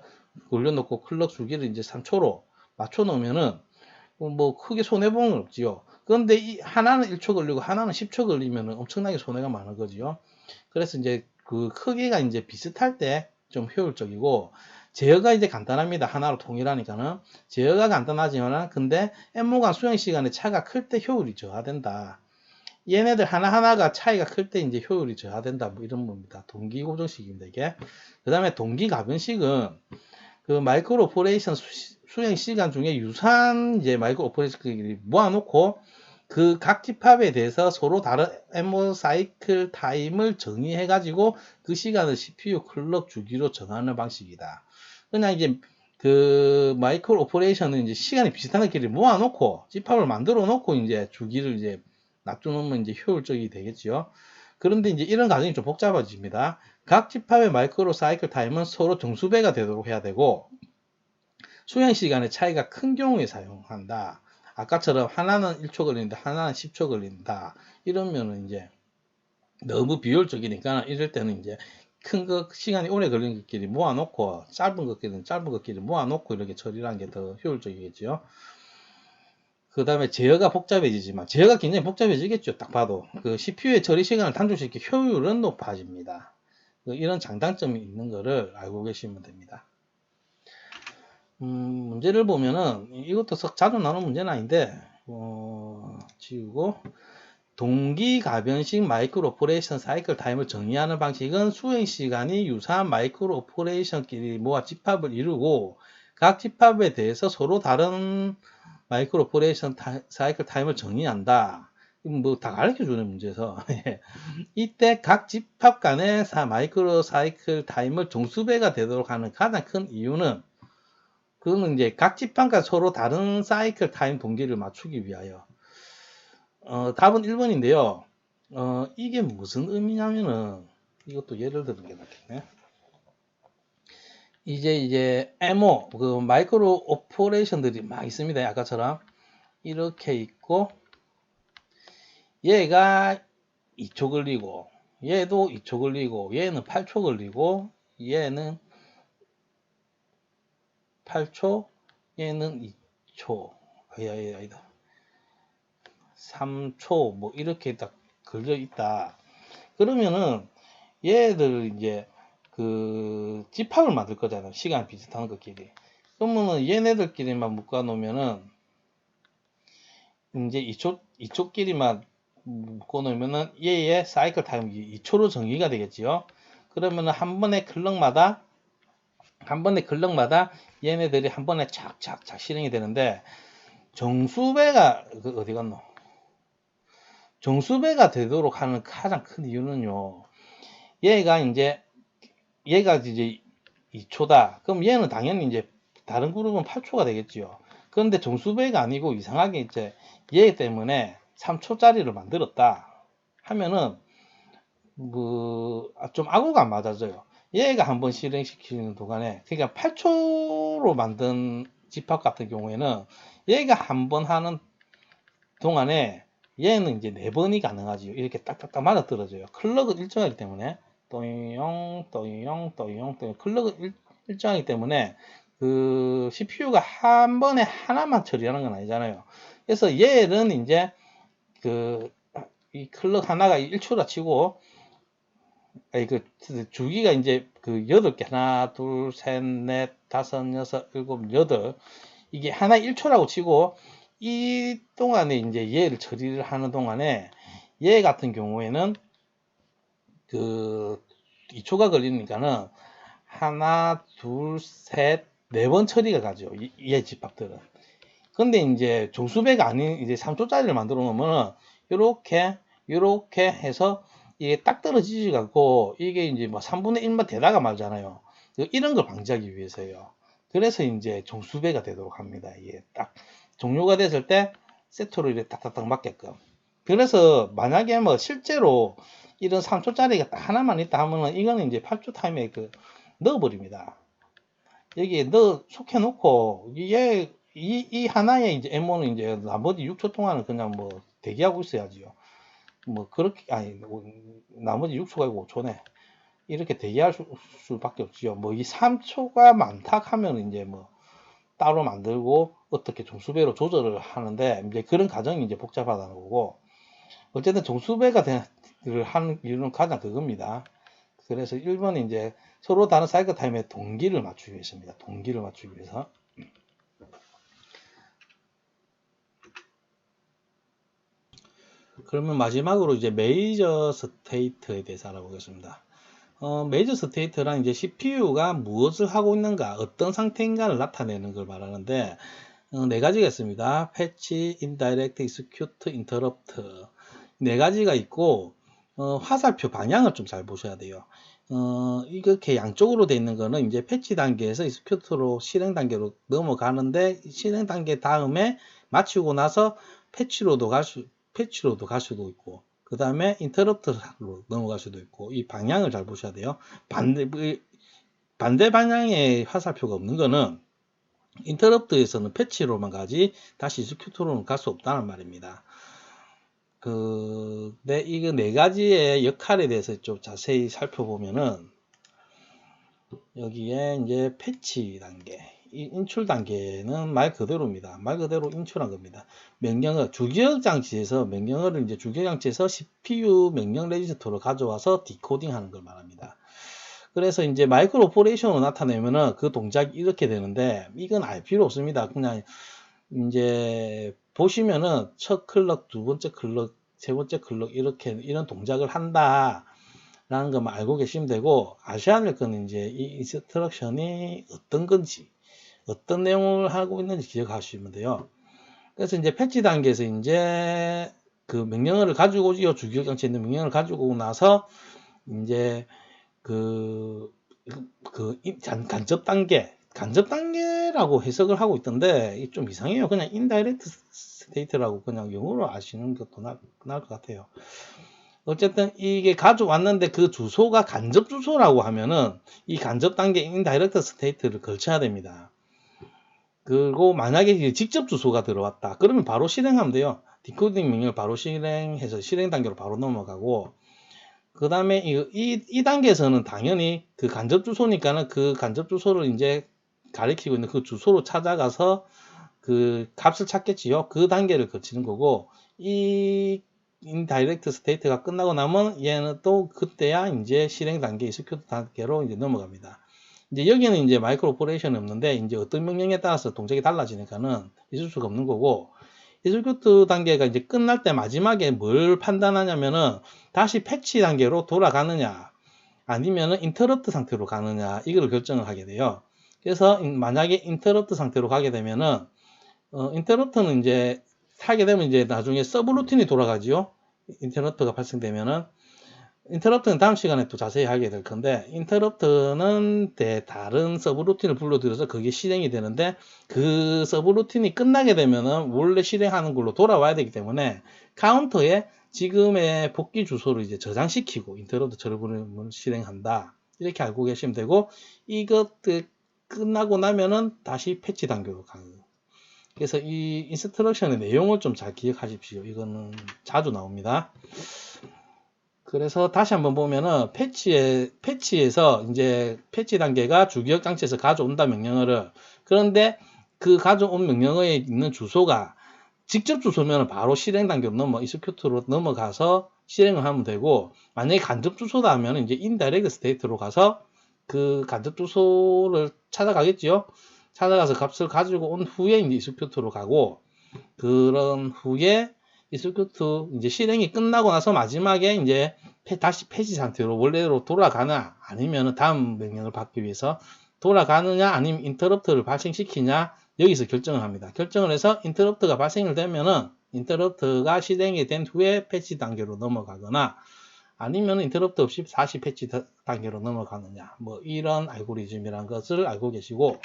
올려놓고 클럭 주기를 이제 3초로 맞춰 놓으면은 뭐 크게 손해 보는 건 없지요. 그런데 이 하나는 1초 걸리고 하나는 10초 걸리면은 엄청나게 손해가 많은 거지요. 그래서 이제 그 크기가 이제 비슷할 때 좀 효율적이고, 제어가 이제 간단합니다. 하나로 통일하니까는 제어가 간단하지만 근데 MO 간 수행 시간의 차가 클 때 효율이 저하된다. 얘네들 하나하나가 차이가 클 때 이제 효율이 저하된다. 뭐 이런 겁니다. 동기 고정식입니다, 이게. 그 다음에 동기 가변식은 그 마이크로 오퍼레이션 수행 시간 중에 유사한 이제 마이크로 오퍼레이션을 모아놓고 그 각 집합에 대해서 서로 다른 MO 사이클 타임을 정의해가지고 그 시간을 CPU 클럭 주기로 정하는 방식이다. 그냥 이제 그 마이크로 오퍼레이션은 이제 시간이 비슷한 것끼리 모아놓고 집합을 만들어 놓고 이제 주기를 이제 놔두면 이제 효율적이 되겠죠. 그런데 이제 이런 과정이 좀 복잡해집니다. 각 집합의 마이크로 사이클 타임은 서로 정수배가 되도록 해야 되고, 수행 시간의 차이가 큰 경우에 사용한다. 아까처럼 하나는 1초 걸린다, 하나는 10초 걸린다. 이러면은 이제 너무 비효율적이니까 이럴 때는 이제 큰 거 시간이 오래 걸리는 것끼리 모아놓고 짧은 것끼리 모아놓고 이렇게 처리를 하는 게 더 효율적이겠죠. 그 다음에 제어가 복잡해지지만, 제어가 굉장히 복잡해지겠죠. 딱 봐도 그 CPU의 처리 시간을 단축시켜 효율은 높아집니다. 이런 장단점이 있는 거를 알고 계시면 됩니다. 문제를 보면은 이것도 썩 자주 나오는 문제는 아닌데 지우고, 동기 가변식 마이크로 오퍼레이션 사이클 타임을 정의하는 방식은 수행 시간이 유사한 마이크로 오퍼레이션끼리 모아 집합을 이루고 각 집합에 대해서 서로 다른 마이크로 오퍼레이션 사이클 타임을 정의한다. 뭐 다 가르쳐주는 문제에서 이때 각 집합 간의 마이크로 사이클 타임을 종수배가 되도록 하는 가장 큰 이유는, 그거는 이제 각 집합과 서로 다른 사이클 타임 동기를 맞추기 위하여. 답은 1번인데요. 이게 무슨 의미냐면은, 이것도 예를 들은 게 낫겠네. 이제 MO, 그 마이크로 오퍼레이션들이 막 있습니다. 아까처럼. 이렇게 있고, 얘가 2초 걸리고, 얘도 2초 걸리고, 얘는 8초 걸리고, 얘는 8초, 얘는 2초. 아니다. 3초, 뭐, 이렇게 딱 걸려 있다. 그러면은, 얘들 이제, 그 집합을 만들 거잖아요. 시간 비슷한 것끼리. 그러면은 얘네들끼리만 묶어 놓으면은 이제 이쪽끼리만 묶어 놓으면은 얘의 사이클 타임이 2초로 정의가 되겠지요. 그러면은 한 번의 클럭마다 얘네들이 한 번에 착착착 실행이 되는데, 정수배가 어디 갔노? 정수배가 되도록 하는 가장 큰 이유는요. 얘가 이제 2초다. 그럼 얘는 당연히 이제 다른 그룹은 8초가 되겠지요. 그런데 정수배가 아니고 이상하게 이제 얘 때문에 3초짜리를 만들었다 하면은 좀 악우가 안 맞아져요. 얘가 한번 실행시키는 동안에, 그러니까 8초로 만든 집합 같은 경우에는 얘가 한번 하는 동안에 얘는 이제 4번이 가능하지요. 이렇게 딱딱딱 맞아떨어져요. 클럭은 일정하기 때문에 또잉 클럭은 일정하기 때문에 그 CPU가 한 번에 하나만 처리하는 건 아니잖아요. 그래서 얘는 이제 이 클럭 하나가 1초라 치고, 그 주기가 이제 그 8개, 하나, 둘, 셋, 넷, 다섯, 여섯, 일곱, 여덟, 이게 하나 1초라고 치고, 이 동안에 이제 얘를 처리를 하는 동안에 얘 같은 경우에는 그 2초가 걸리니까는 하나, 둘, 셋, 4번 처리가 가죠. 얘 집합들은. 근데 이제 정수배가 아닌 이제 3초짜리를 만들어 놓으면은 요렇게 해서 이게 딱 떨어지지 않고 이게 이제 뭐 3분의 1만 되다가 말잖아요. 이런 걸 방지하기 위해서요. 그래서 이제 정수배가 되도록 합니다. 이게 딱 종료가 됐을 때 세트로 이렇게 딱딱딱 맞게끔. 그래서 만약에 뭐 실제로 이런 3초짜리가 딱 하나만 있다 하면은 이거는 이제 8초 타임에 넣어버립니다. 여기에 속해 놓고 이 하나의 이제 MO는 이제 나머지 6초 동안은 그냥 뭐 대기하고 있어야지요. 뭐 그렇게 나머지 6초가 아니고 5초네. 이렇게 대기할 수밖에 없지요. 뭐 이 3초가 많다 하면 이제 뭐 따로 만들고 어떻게 종수배로 조절을 하는데, 이제 그런 과정이 이제 복잡하다는 거고, 어쨌든 종수배가 하는 이유는 가장 그겁니다. 그래서 1번은 이제 서로 다른 사이클 타임의 동기를 맞추기 위해서입니다. 동기를 맞추기 위해서. 그러면 마지막으로 이제 메이저 스테이트에 대해서 알아보겠습니다. 메이저 스테이트란 이제 CPU가 무엇을 하고 있는가, 어떤 상태인가를 나타내는 걸 말하는데, 네 가지가 있습니다. 패치, 인다이렉트, 익스큐트, 인터럽트. 네 가지가 있고, 화살표 방향을 좀 잘 보셔야 돼요. 이렇게 양쪽으로 되어 있는 거는 이제 패치 단계에서 익스큐트로 실행 단계로 넘어가는데, 실행 단계 다음에 마치고 나서 패치로도 갈 수도 있고, 그 다음에 인터럽트로 넘어갈 수도 있고, 이 방향을 잘 보셔야 돼요. 반대 방향의 화살표가 없는 거는 인터럽트에서는 패치로만 가지 다시 익스큐트로는 갈 수 없다는 말입니다. 이거 네 가지의 역할에 대해서 좀 자세히 살펴보면은, 여기에 이제 패치 단계, 이 인출 단계는 말 그대로입니다. 말 그대로 인출한 겁니다. 명령어, 주기적 장치에서 명령어를 이제 주기적 장치에서 CPU 명령 레지스터로 가져와서 디코딩 하는 걸 말합니다. 그래서 이제 마이크로 오퍼레이션으로 나타내면은 그 동작이 이렇게 되는데, 이건 알 필요 없습니다. 그냥 이제 보시면은 첫 클럭, 두 번째 클럭, 세 번째 클럭 이런 동작을 한다 라는 것만 알고 계시면 되고, 아셔야 될 건 이제 이 인스트럭션이 어떤 건지, 어떤 내용을 하고 있는지 기억하시면 돼요. 그래서 이제 패치 단계에서 이제 그 명령어를 가지고 오지요. 주기적 장치에 있는 명령어를 가지고 오고 나서 이제 간접 단계라고 해석을 하고 있던데 좀 이상해요. 그냥 인다이렉트 스테이트라고 그냥 영어로 아시는 것도 나을 것 같아요. 어쨌든 이게 가져왔는데 그 주소가 간접 주소라고 하면은 이 간접 단계 인다이렉트 스테이트를 걸쳐야 됩니다. 그리고 만약에 직접 주소가 들어왔다 그러면 바로 실행하면 돼요. 디코딩 명령을 바로 실행해서 실행 단계로 바로 넘어가고, 그 다음에 이 단계에서는 당연히 그 간접 주소니까는 그 간접 주소를 이제 가리키고 있는 그 주소로 찾아가서 그 값을 찾겠지요. 그 단계를 거치는 거고, 이 인다이렉트 스테이트가 끝나고 나면 얘는 또 그때야 이제 실행 단계, execute 단계로 이제 넘어갑니다. 이제 여기는 이제 마이크로 오퍼레이션이 없는데 이제 어떤 명령에 따라서 동작이 달라지니까는 있을 수가 없는 거고, execute 단계가 이제 끝날 때 마지막에 뭘 판단하냐면은 다시 패치 단계로 돌아가느냐 아니면은 인터럽트 상태로 가느냐 이걸 결정을 하게 돼요. 그래서 만약에 인터럽트 상태로 가게 되면은 인터럽트는 이제 하게 되면 이제 나중에 서브루틴이 돌아가지요. 인터럽트가 발생되면은 인터럽트는 다음 시간에 또 자세히 하게 될 건데, 인터럽트는 다른 서브루틴을 불러들여서 그게 실행이 되는데, 그 서브루틴이 끝나게 되면은 원래 실행하는 걸로 돌아와야 되기 때문에 카운터에 지금의 복귀 주소를 이제 저장시키고 인터럽트 저러분을 실행한다 이렇게 알고 계시면 되고, 이것들 끝나고 나면은 다시 패치 단계로 가는 거예요. 그래서 이 인스트럭션의 내용을 좀 잘 기억하십시오. 이거는 자주 나옵니다. 그래서 다시 한번 보면은 패치에서 이제 패치 단계가 주기억 장치에서 가져온다 명령어를, 그런데 그 가져온 명령어에 있는 주소가 직접 주소면 바로 실행 단계로 execute로 넘어가서 실행을 하면 되고, 만약에 간접 주소다 하면 이제 indirect state로 가서 그 간접 주소를 찾아가겠지요. 찾아가서 값을 가지고 온 후에 이제 execute로 가고, 그런 후에 execute 이제 실행이 끝나고 나서 마지막에 이제 다시 패치 상태로 원래로 돌아가나 아니면 다음 명령을 받기 위해서 돌아가느냐 아니면 인터럽트를 발생시키냐 여기서 결정을 합니다. 결정을 해서 인터럽트가 발생을 되면은 인터럽트가 실행이 된 후에 패치 단계로 넘어가거나 아니면 인터럽트 없이 다시 패치 단계로 넘어가느냐 뭐 이런 알고리즘이라는 것을 알고 계시고,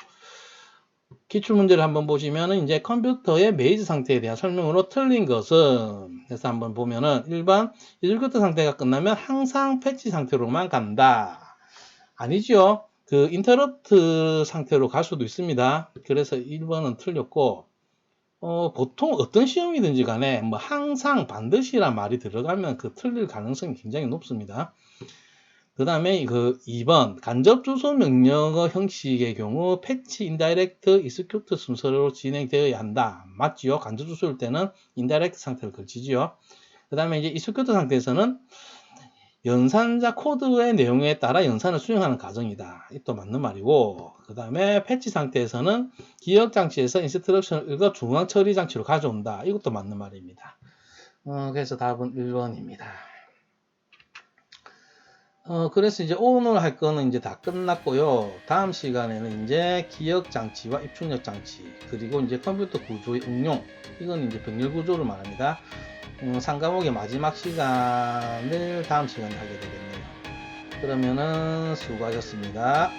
기출문제를 한번 보시면은 이제 컴퓨터의 메이즈 상태에 대한 설명으로 틀린 것은, 그래서 한번 보면은 1번 execute 상태가 끝나면 항상 패치 상태로만 간다. 아니죠. 그 인터럽트 상태로 갈 수도 있습니다. 그래서 1번은 틀렸고, 보통 어떤 시험이든지 간에 뭐 항상 반드시란 말이 들어가면 그 틀릴 가능성이 굉장히 높습니다. 그 다음에 그 2번 간접 주소 명령어 형식의 경우 패치 인다이렉트 execute 순서로 진행되어야 한다. 맞지요? 간접 주소일 때는 인다이렉트 상태를 걸치지요. 그 다음에 이제 execute 상태에서는 연산자 코드의 내용에 따라 연산을 수행하는 과정이다. 이것도 맞는 말이고, 그 다음에 패치 상태에서는 기억 장치에서 인스트럭션을 읽어 중앙 처리 장치로 가져온다. 이것도 맞는 말입니다. 그래서 답은 1번입니다. 그래서 이제 오늘 할 거는 이제 다 끝났고요. 다음 시간에는 이제 기억 장치와 입출력 장치, 그리고 이제 컴퓨터 구조의 응용, 이건 이제 병렬 구조를 말합니다. 3과목의 마지막 시간을 다음 시간에 하게 되겠네요. 그러면은 수고하셨습니다.